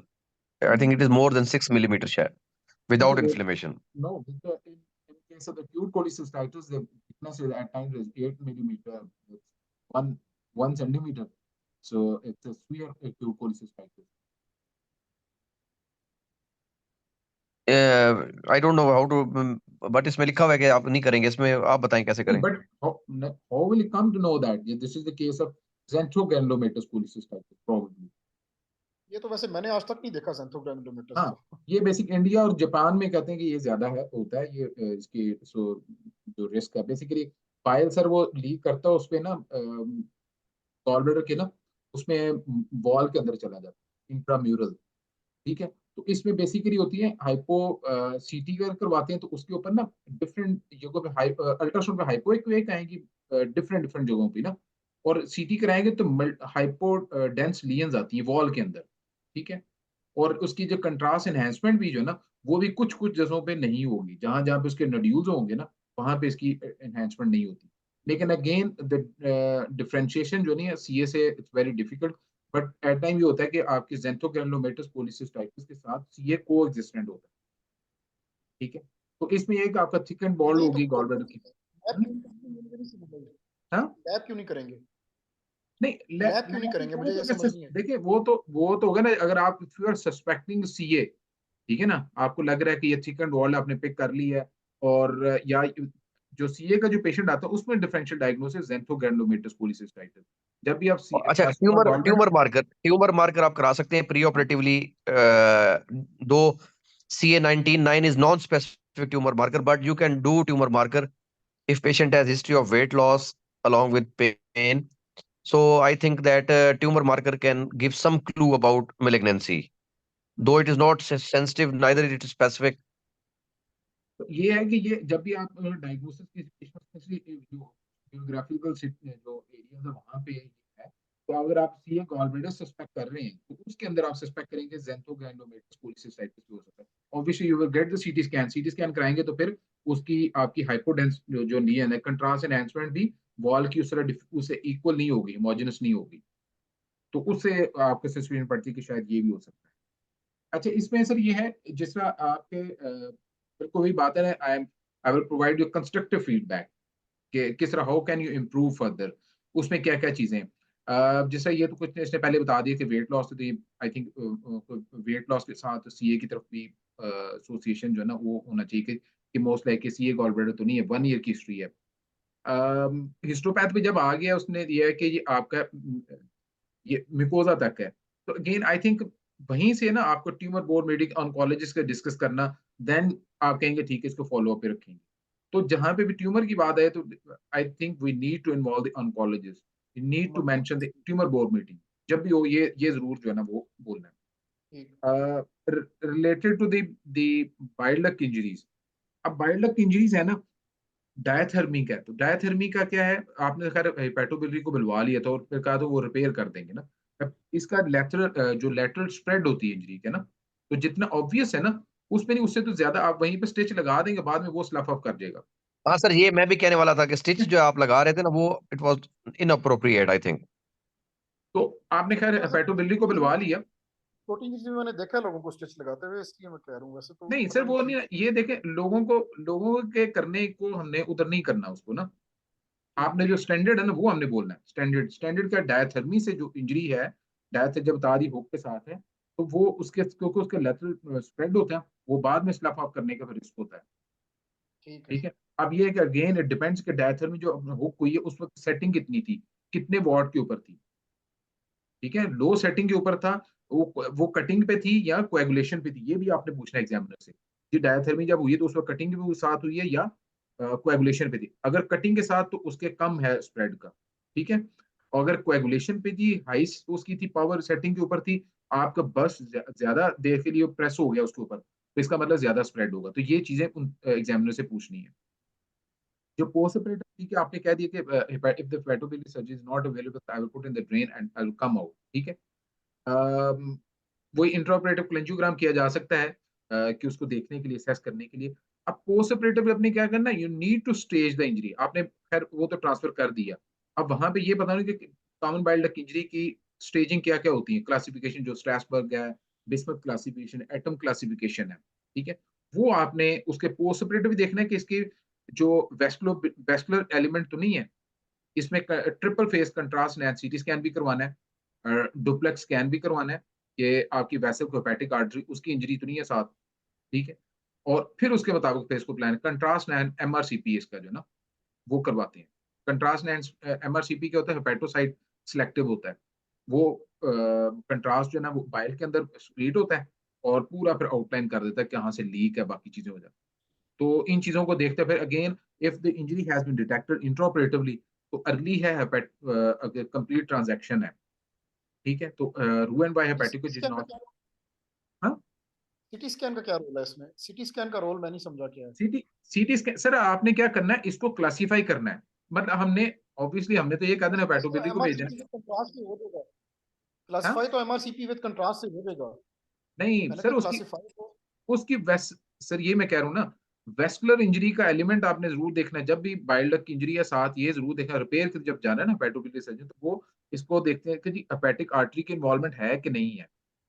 I think it is more than 6 millimeters without inflammation. No, in case of acute cholecystitis, the thickness is at times is 8 millimeter, it's one centimeter. So it's a severe acute cholecystitis. I don't know how to, but इसमें लिखा हुआ है कि आप नहीं करेंगे. इसमें आप बताएं कैसे करें. But how will you come to know that this is the case of xanthogranulomatous cholecystitis? Probably. ये तो वैसे मैंने आज तक नहीं देखा xanthogranulomatous हाँ, तो। ये बेसिक इंडिया और जापान में कहते हैं कि ये ज्यादा है, होता है ये इसकी जो रिस्क है बेसिकली पायल सर वो लीक करता है उस पे ना गॉलब्लैडर के ना उसमें वॉल के अंदर चला जाता है इंट्राम्यूरल. ठीक है, तो इसमें बेसिकली होती है हाइपो सीटी अगर करवाते हैं तो उसके ऊपर ना डिफरेंट जगहों पे अल्ट्रासाउंड पे हाइपो एक आएगी डिफरेंट डिफरेंट जगहों पे ना, और सीटी कराएंगे तो हाइपो डेंस लीजन्स आती है वॉल के अंदर. ठीक है, और उसकी जो कंट्रास्ट एनहेंसमेंट भी जो है ना वो भी कुछ कुछ जगहों पे नहीं होगी, जहां जहां पे उसके नोड्यूल्स होंगे ना वहां पे इसकी एनहेंसमेंट नहीं होती. लेकिन अगेन द डिफरेंशिएशन जो नहीं है सीए से it's very difficult. But at time ये होता है कि आपकी xanthogranulomatosis polycystitis के साथ सीए को एग्जिस्टेंट होता है. ठीक है, तो इसमें एक आपका थिक एंड बॉल्ड नहीं तो होगी गॉलब्लैडर की. हाँ, लैब क्यों नहीं करेंगे? नहीं लैब क्यों नहीं करेंगे, मुझे ये समझ नहीं है। देखिए वो तो होगा ना अगर आप if you are suspecting CA. ठीक है ना, आपको लग रहा है कि ये थिक एंड बॉल्ड आपने पिक कर ली है, और या जो सीए का जो पेशेंट आता है उसमें डिफरेंशियल डायग्नोसिस xanthogranulomatosis polycystitis. जब भी आप अच्छा, कार्सिनोमा गॉलब्लैडर. ट्यूमर मार्कर आप करा सकते हैं प्री ऑपरेटिवली. दो CA19-9 is non-specific tumor marker, but you can do tumor marker if patient has history of weight loss along with pain. So I think that tumor marker can give some clue about malignancy, though it is not sensitive, neither it is specific. तो ये है कि ये जब भी आप diagnosis की geographical जो एरियाज है वहां पे ये है, तो अगर आप सीए गॉलब्लैडर सस्पेक्ट कर रहे हैं तो उसके अंदर आप सस्पेक्ट करेंगे xanthogranulomatosis polycystitis भी हो सकता है. Obviously you will get the CT scan कराएंगे तो फिर उसकी आपकी हाइपोडेंस जो लीजन है कंट्रास्ट एनहांसमेंट भी वॉल की उस तरह उससे इक्वल नहीं होगी, होमोजेनस नहीं होगी, तो उससे आपको सस्पेंशन पड़ती है कि शायद ये भी हो सकता है. अच्छा, इसमें सर ये है जिस तरह आपके फिर कोई बात है I will provide you constructive feedback कि किस तरह how can you improve further. उसमें क्या क्या चीजें जैसे ये तो कुछ इसने पहले बता दिया कि वेट लॉस, तो आई थिंक वेट लॉस के साथ सीए की तरफ भी एसोसिएशन जो है ना वो होना चाहिए कि मोस्ट लाइक सीए गॉलब्लैडर तो नहीं है, 1 ईयर की हिस्ट्री है. हिस्टोपैथ पे जब आ गया उसने दिया है कि ये आपका ये मिकोजा तक है, तो अगेन आई थिंक वहीं से ना आपको ट्यूमर बोर्ड मीटिंग ऑन्कोलॉजिस्ट का डिस्कस करना, देन आप कहेंगे ठीक है इसको फॉलो अप पे रखेंगे। तो जहां पे भी ट्यूमर की बात है तो I think we need to involve the oncologist, we need to tumour board. Mention the tumour board meeting जब भी हो, ये जरूर जो है ना वो बोलना ठीक। है। Related to the bile duct injuries, अब बाइल डक्ट इंजरीज है ना, डायथर्मिक है, तो डायथर्मी का क्या है, आपने खैर हेपेटोबिलियरी को बुलवा लिया था और फिर कहा तो वो रिपेयर कर देंगे ना। अब इसका लेटरल जो लेटरल स्प्रेड होती है इंजरी के ना, तो जितना ऑब्वियस है ना उसमें नहीं, उससे तो ज्यादा आप वहीं पे स्टिच लगा देंगे, बाद में वो स्लफ अप कर जाएगा। हाँ सर, ये मैं भी कहने वाला था कि स्टिच जो आप लगा रहे थे ना, वो it was inappropriate I think. तो आपने खैर वैसे हेपेटोबिलियरी को बुलवा लिया। छोटी इंजरी में मैंने देखा है लोगों को स्टिच लगाते हुए, इसलिए मैं कह रहा हूँ, वैसे तो नहीं पता सर नहीं वो नहीं, ठीक। ये देखें लोगों के करने को हमने उधर नहीं करना उसको ना। ठीक आपने है। जो स्टैंडर्ड है ना वो हमने बोलना है, स्टैंडर्ड का डायथर्मी से जो इंजरी है, डायथर जब तारी हुक के साथ है, तो वो उसके क्योंकि उसके लेटरल स्प्रेड होता है, वो बाद में स्लफ अप करने का फिर रिस्क होता है। ठीक है। ठीक है। अब ये है कि अगेन इट डिपेंड्स कि डायथर्मी जो हुक हुई है उस वक्त सेटिंग कितनी थी, कितने वॉट के ऊपर थी। ठीक है, लो सेटिंग के ऊपर था, वो कटिंग पे थी या कोएगुलेशन पे थी, ये भी आपने पूछना एग्जामिनर से कि डायथर्मी जब हुई है तो उस वक्त कटिंग के साथ हुई है या कोएगुलेशन पे थी। अगर कटिंग के साथ तो उसके कम है स्प्रेड का। ठीक है। और अगर कोएगुलेशन पे थी, हाई उसकी थी, पावर सेटिंग के ऊपर थी, आपका बस ज्यादा देर के लिए प्रेस हो गया उसके ऊपर, तो इसका मतलब ज्यादा स्प्रेड होगा। तो ये चीजें उन एग्जामिनर से पूछनी है। जो पोस्ट ऑपरेटिव, ठीक है, आपने कह दिया कि if the hepatobiliary surgery is not available I will put in the drain and I will come out. ठीक है। वही इंट्राऑपरेटिव क्लेंजियोग्राम किया जा सकता है कि उसको देखने के लिए, असेस करने के लिए। अब पोस्ट ऑपरेटिव अपने क्या करना है, you need to stage the injury. आपने खैर वो तो ट्रांसफर कर दिया, अब वहां पे ये बताना कि कॉमन बाइल डक्ट इंजरी की स्टेजिंग क्या क्या होती है, क्लासिफिकेशन जो स्ट्रैसबर्ग है, बिस्मथ क्लासिफिकेशन, एटम क्लासिफिकेशन है। ठीक है। वो आपने उसके पोस्ट ऑपरेटिव भी देखना है कि इसकी जो वेस्कुलर एलिमेंट तो नहीं है इसमें, ट्रिपल फेस कंट्रास्ट नैन सीटी स्कैन भी करवाना है, डुप्लेक्स स्कैन भी करवाना है कि आपकी वैसल हेपेटिक आर्टरी उसकी इंजरी तो नहीं है साथ। ठीक है। और फिर उसके मुताबिक फेस को प्लान, कंट्रास्ट नैन एमआरसीपी इसका जो ना वो करवाते हैं। कंट्रास्ट नैन एमआरसीपी क्या होता है, हेपेटोसाइट सिलेक्टिव होता है। वो कंट्रास्ट जो है ना वो बाइल के अंदर स्प्लिट होता है और पूरा फिर आउटलाइन कर देता है कहाँ से लीक है, बाकी चीजें हो जाती हैं। तो इन चीजों को देखते हैं फिर again, if the injury has been detected intraoperatively, तो अर्ली है अगर कंप्लीट ट्रांजैक्शन है। ठीक है। तो रूएन बाय हेपेटिको सिटी स्कैन का जिनोस। क्या, हाँ, सिटी स्कैन का क्या रोल है इसमें? सिटी स्कैन का रोल मैं नहीं समझा क्या है। सीटी सीटी स्कैन सर आपने क्या करना है, इसको क्लासिफाई करना है। मतलब हमने ऑब्वियसली हमने तो ये कहा था ना तो हेपेटोबिलिटी को भेज एमआरसीपी देना। विद कंट्रास्ट से हो जाएगा, हाँ, क्लासिफाई तो एमआरसीपी विद कंट्रास्ट से हो जाएगा। नहीं मैंने सर कहा उसकी क्लासिफाई तो। उसकी वेस सर ये मैं कह रहा हूँ ना, वेस्कुलर इंजरी का एलिमेंट आपने जरूर देखना है जब भी बाइल डक्ट की इंजरी है, साथ ये जरूर देखना रिपेयर के जब जाना है ना हेपेटोबिलिटी सर्जन, तो वो इसको देखते हैं कि जी हेपेटिक आर्टरी की इन्वॉल्वमेंट है कि नहीं है।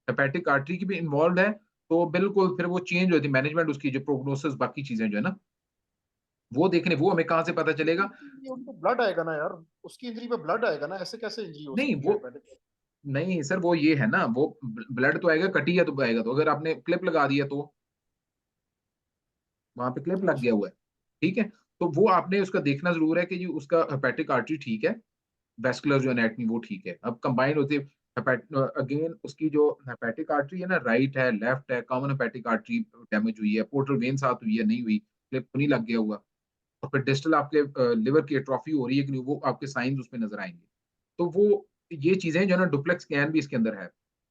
हेपेटिक आर्टरी की भी इन्वॉल्व है तो बिल्कुल फिर वो चेंज होती है मैनेजमेंट उसकी, जो प्रोग्नोसिस बाकी चीजें जो है ना वो देखने, वो हमें कहाँ से पता चलेगा। ये उनको ब्लड आएगा ना यार, उसकी इंजरी पे ब्लड आएगा ना, ऐसे कैसे इंजरी हो नहीं सकती है वो हेपेटिक? नहीं सर वो ये है ना, वो ब्लड तो आएगा, कटी है तो आएगा, तो अगर आपने क्लिप लगा दिया तो वहां पे क्लिप लग गया अच्छा। हुआ है। ठीक है। तो वो आपने उसका देखना जरूर है कि जी उसका हेपेटिक आर्टरी ठीक है, वेस्कुलर जो एनाटमी वो ठीक है। अब कंबाइन होती है अगेन उसकी जो हेपेटिक आर्टरी है ना, राइट है लेफ्ट है, कॉमन हेपेटिक आर्टरी डैमेज हुई है, पोर्टल वेन साथ हुई है नहीं हुई, क्लिप तो नहीं लग गया हुआ, और फिर डिस्टल आपके लिवर की एट्रोफी हो रही है कि नहीं, वो आपके साइंस उसमें नजर आएंगे। तो वो ये चीजें जो है ना, डुप्लेक्स स्कैन भी इसके अंदर है।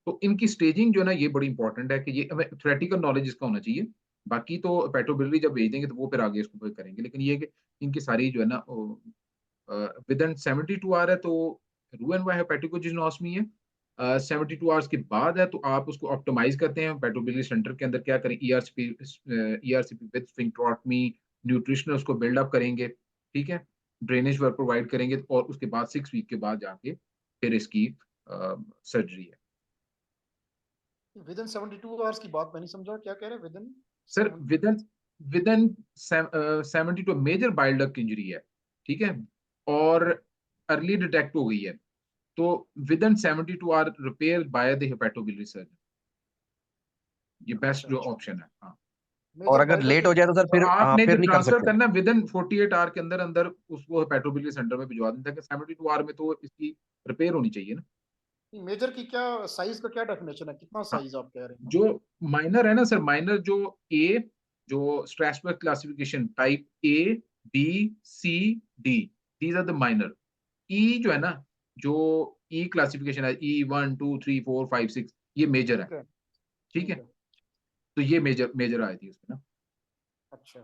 तो इनकी स्टेजिंग जो है ना ये बड़ी इंपॉर्टेंट है कि ये हमें थ्योरेटिकल नॉलेज इसका होना चाहिए। बाकी तो पेट्रोबिलरी जब भेज देंगे तो वो फिर आगे इसको फिर करेंगे, लेकिन ये है कि इनकी सारी जो है ना विद इन 72 आवर है तो रूएन वाई हेपेटिकोजिनोस्मी है। 72 आवर्स के बाद है तो आप उसको ऑप्टिमाइज करते हैं पेट्रोबिलरी सेंटर के अंदर, क्या करें, ईआरसीपी विद स्फिंक्ट्रोटमी, न्यूट्रिशन उसको बिल्डअप करेंगे। ठीक है। ड्रेनेज वर्क प्रोवाइड करेंगे और उसके बाद 6 वीक के बाद जाके फिर इसकी सर्जरी है। विद इन 72 आवर्स की बात मैं नहीं समझा, क्या कह रहे हैं within sir 70? Within 72 major bile duct injury है। ठीक है। और अर्ली डिटेक्ट हो गई है तो within 72 hour repair by the hepatobiliary surgeon, ये बेस्ट अच्छा जो अच्छा। ऑप्शन है। हाँ। और मेजर अगर बाइल लेट हो जाए तो सर तो फिर आपने जो फिर नहीं कर ट्रांसफर सकते। करना है विद इन 48 आवर के अंदर अंदर उसको हेपेटोबिलरी सेंटर में भिजवा दें ताकि 72 आवर में तो इसकी रिपेयर होनी चाहिए ना। मेजर की क्या साइज का क्या डेफिनेशन है, कितना साइज आप कह रहे हैं? जो माइनर है ना सर, माइनर जो ए, जो Strasberg classification type A, B, C, D, these are the minor. E जो है ना, जो ई क्लासिफिकेशन है, ई 1 2 3 4 5 6, ये मेजर है। ठीक है, ठीक है, ठीक है, तो ये मेजर मेजर आई थी उसमें ना। अच्छा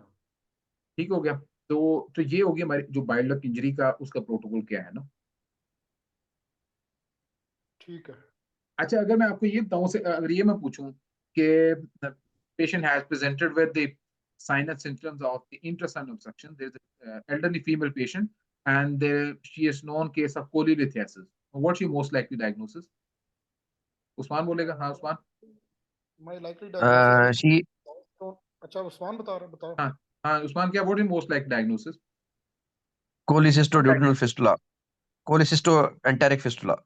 ठीक हो गया। तो ये होगी हमारी जो बाइल्ड अप इंजरी का उसका प्रोटोकॉल क्या है ना। ठीक है। अच्छा, अगर मैं आपको ये बताऊं से, अगर ये मैं पूछूं कि patient has presented with the signs and symptoms of the intrastinal obstruction, there's an elderly female patient and she is known case of cholelithiasis, what's your most likely diagnosis? Usman बोलेगा। हाँ Usman. My likely diagnosis She तो अच्छा उस्मान बता रहा, बताओ। हाँ हाँ उस्मान, क्या what is most like diagnosis? cholecystoduodenal fistula, cholecystoenteric fistula.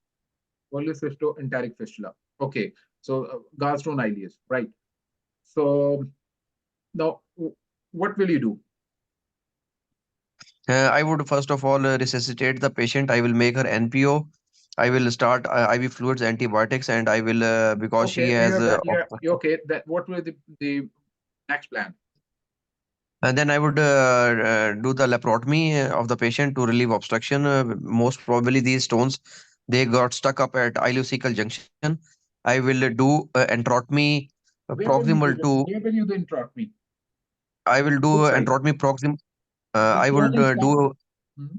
Cholecystoenteric fistula. Okay, so gallstone ileus, right? So now what will you do? I would first of all resuscitate the patient. I will make her NPO. I will start IV fluids, antibiotics, and I will because she Okay, you has have that. You obstruction. okay? That what will the next plan? And then I would do the laparotomy of the patient to relieve obstruction. Most probably these stones they got stuck up at ileocecal junction. I will do enterotomy Where will you do proximal the to. where will you do enterotomy? I will do Which side? enterotomy proxim. The I will stone is stuck. do. Hmm.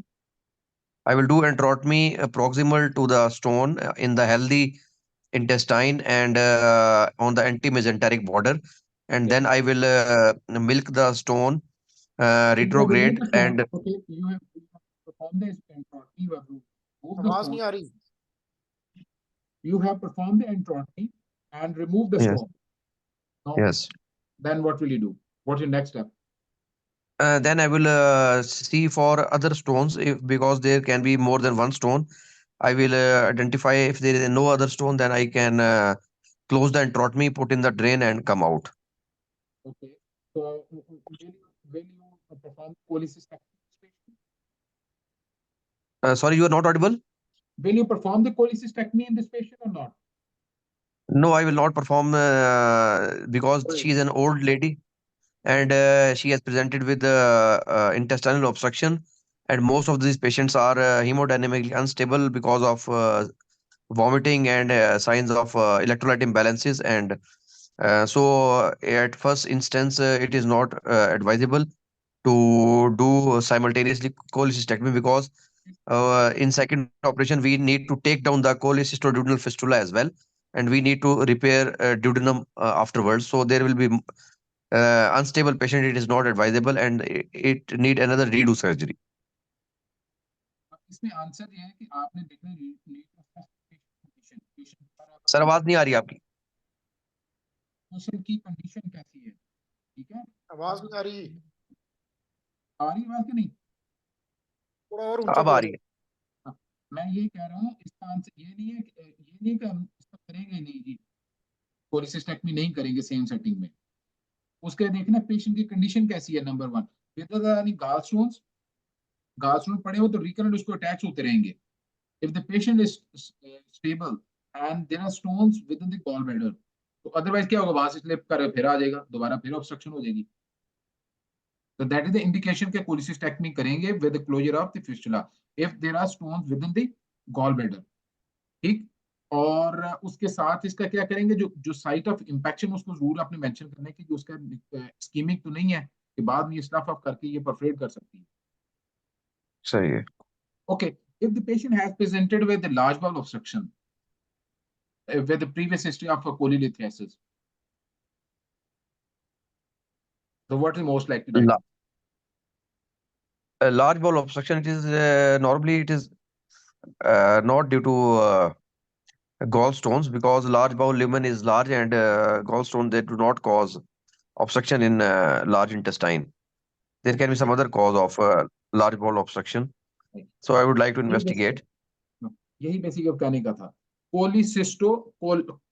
I will do enterotomy proximal to the stone in the healthy intestine and on the antimesenteric border, and Okay. then I will milk the stone You have removed retrograde the stone. and Okay. You have performed the enterotomy. You have removed the आवाज stone. नहीं आ रही। You have performed the enterotomy and removed the yes, stone. Now, yes. then what will you do? What's your next step? Then I will see for other stones if because there can be more than one stone. I will identify if there is no other stone, then I can close the enterotomy, put in the drain, and come out. Okay. So will you perform cholecystectomy in this patient? Sorry, you are not audible. Will you perform the cholecystectomy in this patient or not? No, I will not perform because Right. she is an old lady and she has presented with intestinal obstruction. And most of these patients are hemodynamically unstable because of vomiting and signs of electrolyte imbalances. And at first instance, it is not advisable to do simultaneously cholecystectomy because in second operation we need to take down the cholecystoduodenal fistula as well, and we need to repair duodenum afterwards. So there will be unstable patient. It is not advisable, and it need another redo surgery. इसमें answer ये है कि आपने देखना need of patient patient पर sir आवाज नहीं आ रही आपकी। पेशेंट की कंडीशन कैसी है। ठीक है, आवाज नहीं आ रही, आ रही बात कि नहीं? थोड़ा और ऊंचा अब आ रही बोलो। है। हाँ, मैं ये कह रहा हूँ इसका आंसर ये नहीं है कि हम इसका करेंगे नहीं जी, कोलिसिस्टेक्टमी नहीं करेंगे सेम सेटिंग में। उसके देखना पेशेंट की कंडीशन कैसी है, नंबर वन। यानी गालस्टोन पड़े हो तो रिकरेंट उसको अटैच होते रहेंगे। If the patient is stable and there are stones within the gall bladder, तो अदरवाइज क्या होगा, वहां से स्लिप कर फिर आ जाएगा, दोबारा फिर ऑब्स्ट्रक्शन हो जाएगी। तो दैट इज द इंडिकेशन के कोलिसिस्टेक्टमी करेंगे with the closure of the fistula if there are stones within the gall bladder. ठीक। और उसके साथ इसका क्या करेंगे, जो जो साइट ऑफ इंफेक्शन उसको जरूर आपने मेंशन करना है कि जो उसका स्कीमिक तो नहीं है कि बाद में ये स्टफ अप करके ये परफोरेट कर सकती है। सही है। Okay, if the patient has presented with a large bowel obstruction with a previous history of a cholelithiasis, so what is most likely La- diagnosis? large bowel obstruction, it is normally it is not due to gallstones because large bowel lumen is large and gallstone they do not cause obstruction in large intestine. There can be some Okay, other cause of large bowel obstruction. right. So I would like to यही basic investigate. यही basic अब कहने का था।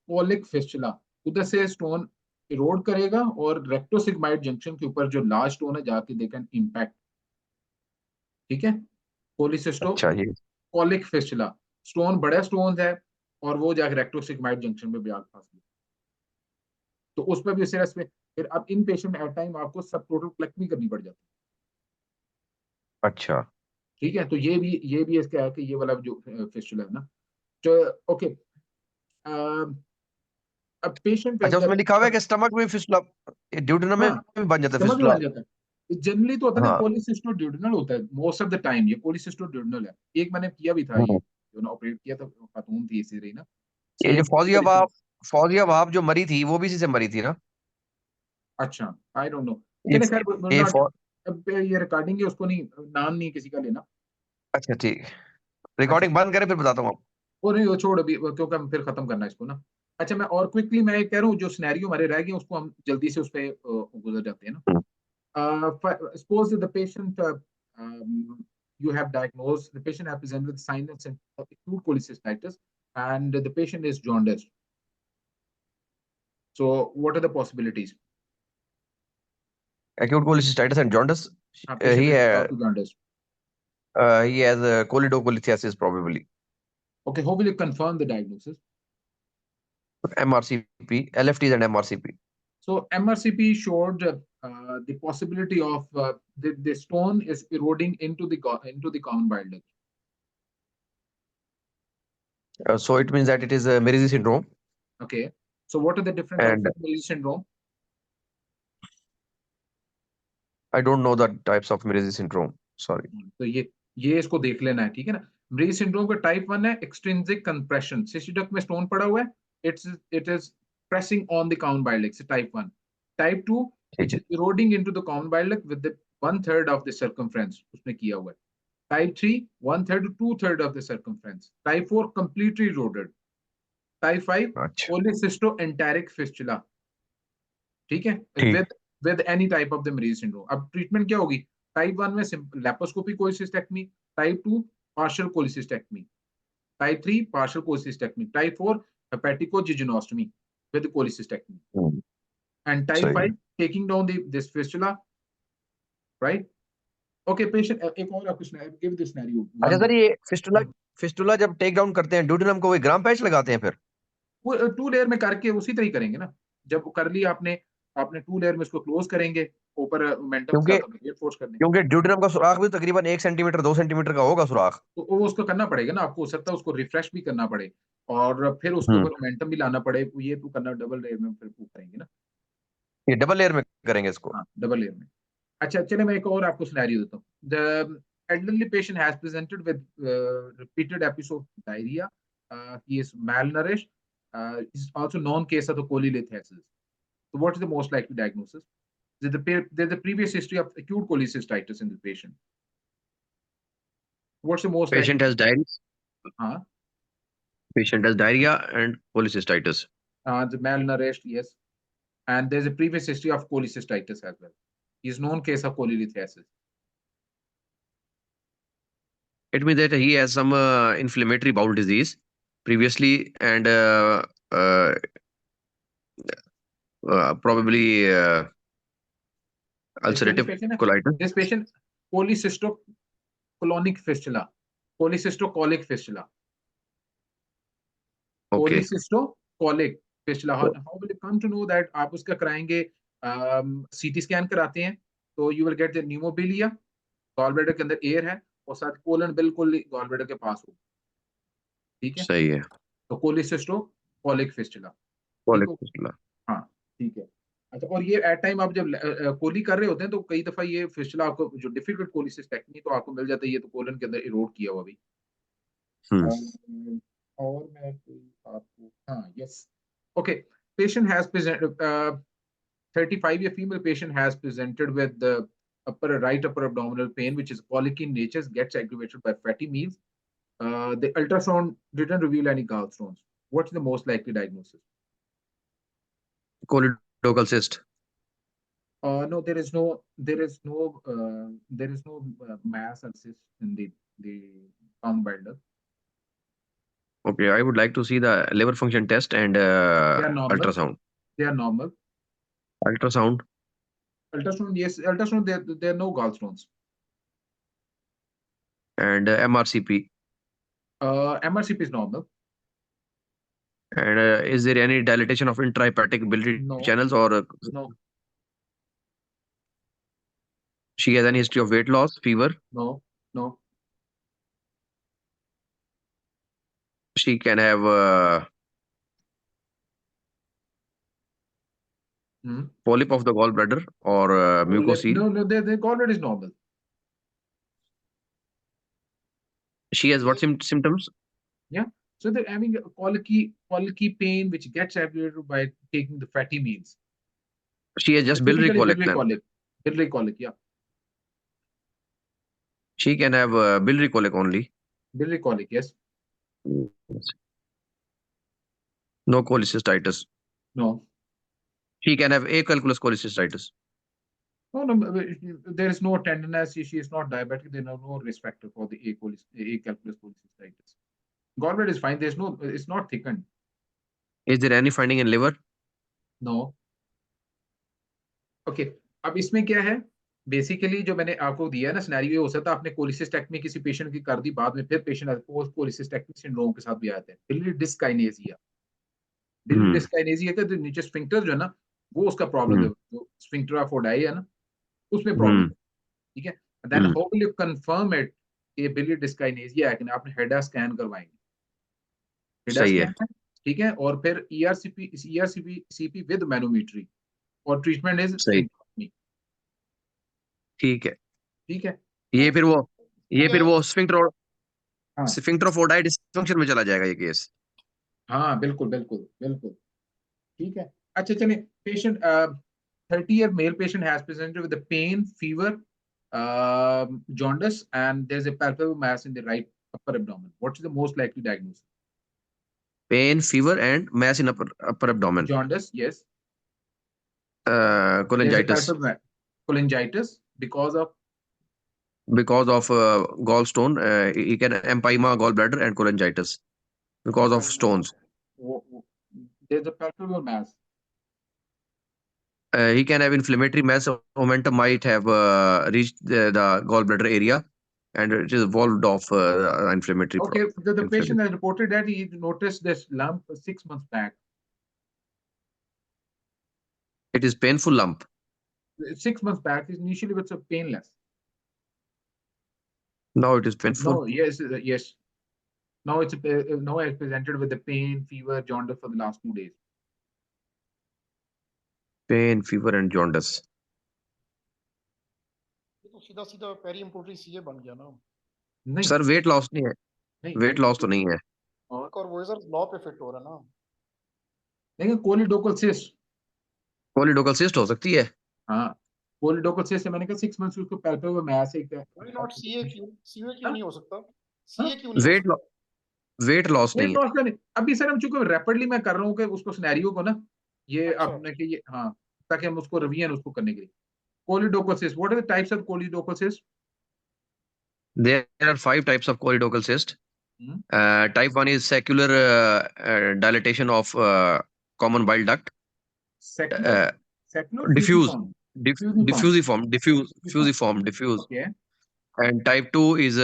Colic fistula, उधर से stone Erode करेगा और रेक्टोसिग्माइड जंक्शन के ऊपर जो लार्ज स्टोन है जाके दे कैन इम्पैक्ट। ठीक है, कोलिसिस्टो अच्छा ये कोलिक फिस्टुला, स्टोन बड़ा स्टोन है और वो जाकर रेक्टोसिग्माइड जंक्शन में भी आग फंस गई। तो उसमें भी सिर्फ में फिर अब इन पेशेंट में एट टाइम आपको सब टोटल कलेक्ट भी करनी पड़ जाती है। अच्छा ठीक है, तो ये भी इसका है कि ये वाला जो फिस्टुला है ना, तो ओके। अब पेशेंट अच्छा, उसमें लिखा हुआ है कि स्टमक में फिस्टुला, ड्यूडेनम में हाँ भी बन जाता है स्टमक में फिस्टुला। बन जाता है। जनरली तो होता है ना हाँ। कोलिसिस्टोड्यूडेनल होता है मोस्ट ऑफ द टाइम, ये कोलिसिस्टोड्यूडेनल है। एक मैंने किया भी था, ये हम्म। जो ना ऑपरेट किया था, खातून थी इसी रही ना, ये जो सेम। फौजिया बाप जो मरी थी वो भी इसी से मरी थी ना? अच्छा, आई डोंट नो। ये चले खैर, ये नॉट, फौ, अब ये रिकॉर्डिंग है, उसको नहीं, नाम नहीं किसी का लेना। अच्छा ठीक, अच्छा, रिकॉर्डिंग बंद करें फिर बताता हूँ आपको। वो नहीं, वो छोड़ अभी, क्योंकि हम फिर खत्म करना है इसको ना। अच्छा, मैं और क्विकली मैं कह रहा हूँ, जो सिनेरियो हमारे रह गए उसको हम जल्दी से उस पर गुजर जाते हैं ना। हम्म। Suppose that the patient, you have diagnosed, the patient has presented with signs and symptoms of acute cholecystitis, and the patient is jaundiced. So, what are the possibilities? Acute cholecystitis and jaundice. Patient He is jaundiced. he has cholelithiasis probably. Okay, how will you confirm the diagnosis? MRCP, LFTs and MRCP. So, MRCP showed the possibility of the stone is eroding into the common bile duct. So it means that it is a Mersey syndrome. Okay, so what are the different types And of Mersey syndrome? I don't know the types of Mersey syndrome. Sorry. तो ये इसको देख लेना है, ठीक है ना। ब्री syndrome का टाइप 1 है एक्सट्रिंसिक कंप्रेशन, सिस्टिडक में स्टोन पड़ा हुआ है, it is pressing on the common bile duct, type 1। Type 2, ठीक व्हिच है। Is eroding into the common bile duct with the 1/3 of the circumference, उसने किया हुआ है। Type 3, 1/3 to 2/3 of the circumference. Type 4, completely eroded. Type 5, अच्छा पॉलीसिस्टो enteric fistula, ठीक है, ठीक। With any type of the मरीज सिंड्रोम। अब ट्रीटमेंट क्या होगी? टाइप 1 में laparoscopy cholecystectomy, type 2 partial cholecystectomy, type 3 partial cholecystectomy, type 4 hepaticojejunostomy with cholecystectomy, hmm, and type सही है। 5 taking down this fistula, right. Okay patient, एक और आपको गिव दिस सिनेरियो अच्छा वन। सर, ये फिस्टुला फिस्टुला जब टेक डाउन करते हैं ड्यूडेनम को, वही ग्राम पैच लगाते हैं फिर? वो 2 लेयर में करके उसी तरह ही करेंगे ना। जब कर लिया आपने आपने 2 लेयर में इसको क्लोज करेंगे, ऊपर मोमेंटम के क्योंकि साथ अपने फोर्स कर देंगे। क्योंकि ड्यूडेनम का सुराख भी तकरीबन 1 सेंटीमीटर 2 सेंटीमीटर का होगा सुराख। तो वो उसको करना पड़ेगा ना, आपको हो सकता है उसको रिफ्रेश भी करना पड़े, और फिर उसके हम्म। ऊपर मोमेंटम भी लाना पड़े, ये तो करना डबल लेयर में फिर करेंगे ना। ये डबल लेयर में करेंगे इसको? हाँ, डबल लेयर में। अच्छा, चलिए मैं एक और आपको सिनेरियो देता हूँ। The elderly patient has presented with repeated episode of diarrhea. He is malnourished. Is also known case of the cholelithiasis. So what is the most likely diagnosis? There's a previous history of acute cholecystitis in the patient. What's the most likely? Patient has diarrhea. हाँ, Patient has diarrhea and cholecystitis. the malnourished, yes. And there's a previous history of cholecystitis as well. He's known case of cholelithiasis. It means that he has some inflammatory bowel disease previously, and uh, probably Which one the ulcerative patient? colitis. This patient, polycystocolonic fistula, polycystocolic fistula, Okay. polycystocolic fistula. How will you come to know that? आप उसका कराएंगे, CT scan कराते हैं, तो you will get the pneumobilia, gall bladder के अंदर air है, और साथ कोलन बिल्कुल गॉल ब्लैडर के पास हो, ठीक है। सही है। तो कोलिसिस्टोकोलिक फिस्टुला, ठीक Colic हो। fistula. हाँ, ठीक है। अच्छा, और ये एट टाइम आप जब कोली कर रहे होते हैं, तो कई दफा ये फिस्टुला आपको जो डिफिकल्ट कोलिसिस्टेक्टमी, तो आपको मिल जाता है, ये तो कोलन के अंदर इरोड किया हुआ भी। Hmm. और मैं कोई आपको, हाँ, yes, okay. Patient has presented, 35-year female patient has presented with the right upper abdominal pain, which is colic in nature, gets aggravated by fatty meals. The ultrasound didn't reveal any gallstones. What's the most likely diagnosis? Choledochal cyst. No, there is no mass or cyst in the common bile duct. Okay, I would like to see the liver function test and They are normal. ultrasound. They are normal. Ultrasound Ultrasound, yes, ultrasound. There are no gallstones. and MRCP. MRCP is normal. And is there any dilatation of intrahepatic biliary No. channels, or No. she has any history of weight loss, fever? No. No. She can have polyp of the gallbladder or mucocele. No, the gallbladder is normal. She has what symptoms? Yeah. So they're having a colicky pain which gets aggravated by taking the fatty meals. She has just biliary Typically colic biliary then. colic. Biliary colic, yeah. She can have biliary colic only. Biliary colic, yes. No cholecystitis. No. She can have acalculous cholecystitis. No, there is no tenderness. She is not diabetic. There are no risk factor for the acalculous cholecystitis. Gallbladder is fine. There's no, it's not thickened. Is there any finding in liver? No. Okay. अब इसमें क्या है? Basically जो मैंने आपको दिया है ना सिनेरियो, हो सकता है आपने कोलिसिस्टेक्टमी किसी पेशेंट की कर दी, बाद में फिर पेशेंट पोस्ट कोलिसिस्टेक्टमी सिंड्रोम के साथ भी आते हैं, बिलियरी डिस्काइनेसिया। बिलियरी डिस्काइनेसिया का जो नीचे स्फिंक्टर जो है ना, वो उसका प्रॉब्लम है, जो स्फिंक्टर ऑफ ओडाई है ना, उसमें प्रॉब्लम, ठीक है। Then how will you confirm it कि बिलियरी डिस्काइनेसिया है कि नहीं? आपने हेडा स्कैन करवाएंगे, हेडा स्कैन है, ठीक है, और फिर ईआरसीपी विद मैनोमेट्री, और ट्रीटमेंट इज स्फिंक्टरॉटमी, ठीक है, ठीक है। ये फिर वो स्फिंक्टर ऑफ ओडाई डिसफंक्शन में चला जाएगा ये केस। हाँ बिल्कुल बिल्कुल बिल्कुल, ठीक है। अच्छा चलिए, patient 30-year male patient has presented with the pain, fever, jaundice, and there's a palpable mass in the right upper abdomen. What is the most likely diagnosis? Pain, fever, and mass in upper abdomen. Jaundice, yes. Cholangitis. Cholangitis because of gallstone. He can empyema, gallbladder, and cholangitis because of stones. There's a palpable mass. He can have inflammatory mass. Momentum might have reached the gallbladder area, and it is walled off inflammatory. Okay, the patient has reported that he noticed this lump 6 months back. It is painful lump. 6 months back, initially it was painless. Now it is painful. No, yes. Now it's presented with the pain, fever, jaundice for the last 2 days. Pain, fever, and jaundice. तो सीधा सीधा पेरिइम्पोर्टरी CA बन गया ना। नहीं sir, weight loss नहीं है, weight loss तो नहीं है, और वोइजर लॉ पे फिट हो रहा ना। लेकिन कोलिडोकल सिस्ट हो सकती है। हाँ, कोलिडोकल सिस्ट से मैंने कहा 6 मंथ्स उसको पैल्पेबल मैस है। व्हाई नॉट सीए क्यों नहीं हो सकता? सीए क्यों नहीं? वेट लॉस नहीं है अभी सर, हम चूंकि रैपिडली मैं कर रहा हूँ कि उसको सिनेरियो को ना, ये आपने कि ये, हाँ, ताकि हम उसको रिवीजन उसको करने के लिए। Choledochal cyst, what are the types of choledochal cyst? There are 5 types of choledochal cyst. Type 1 is secular dilatation of common bile duct. Diffuse. Okay. And type 2 is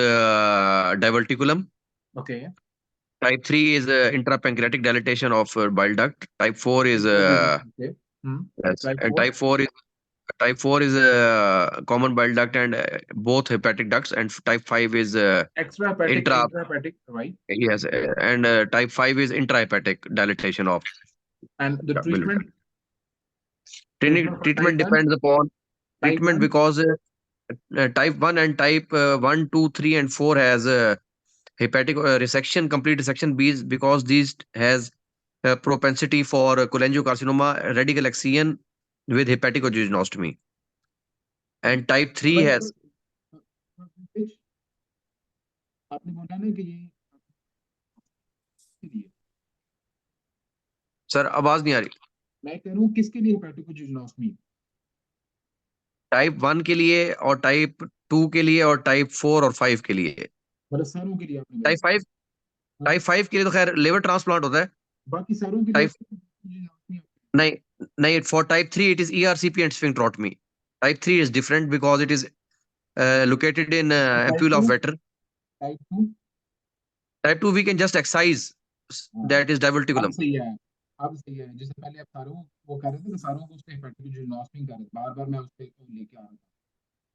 diverticulum. Okay. Type 3 is intrapancreatic dilatation of bile duct. Type 4 is Okay. yes. And type 4 is common bile duct and both hepatic ducts, and type 5 is intrahepatic, right? Yes, and type 5 is intrahepatic dilatation of. And the treatment? Treatment depends upon treatment because type 1 and type 1, 2, 3, and 4 has hepatic resection, complete resection because these has propensity for cholangiocarcinoma, radical axion with hepaticojejunostomy. And type 3 has. आपने बोला ना कि ये sir, आवाज नहीं आ रही। मैं कह रहा हूँ किसके लिए हेपेटिकोजेजुनोस्टमी? टाइप 1 के लिए और टाइप 2 के लिए और टाइप 4 और 5 के लिए। मतलब सारों के लिए आपने टाइप 5 के लिए तो खैर लिवर ट्रांसप्लांट होता है। बाकी सारों के लिए नहीं, for type 3 it is ERCP and sphincterotomy. Type 3 is different because it is located in ampulla of Vetter. Type 2? Type 2 we can just excise that is अब diverticulum. सही है, अब सही है। जैसे पहले आप सारों वो कह रहे थे कि सारों को उसके हेपेटिक जीनोस्मी कर रहे थे, बार बार मैं उस पे लेके आ रहा था।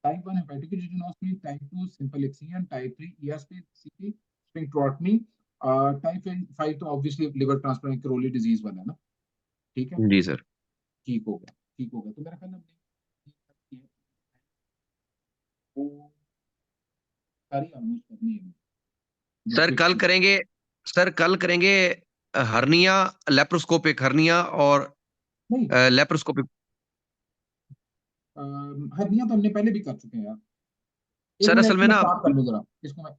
Type 1 hepatic जीनोस्मी, type 2 simple एक्सियन, type 3 ESP स्फिंक्ट्रोटमी, type 5 तो obviously liver transplant Crawley disease वाला है ना। ठीक है, जी सर। ठीक हो गया, ठीक हो गया। तो मेरा ख्याल है वो सारी ऑलमोस्ट करनी है जो सर quick कल थी। करेंगे, सर कल करेंगे हर्निया, लेप्रोस्कोपिक हर्निया और नहीं, लेप्रोस्कोपिक। हरनिया तो हमने पहले भी कर चुके हैं यार। एक सर मिनट असल में मैं ना स्टार्ट कर लूँ जरा इसको, मैं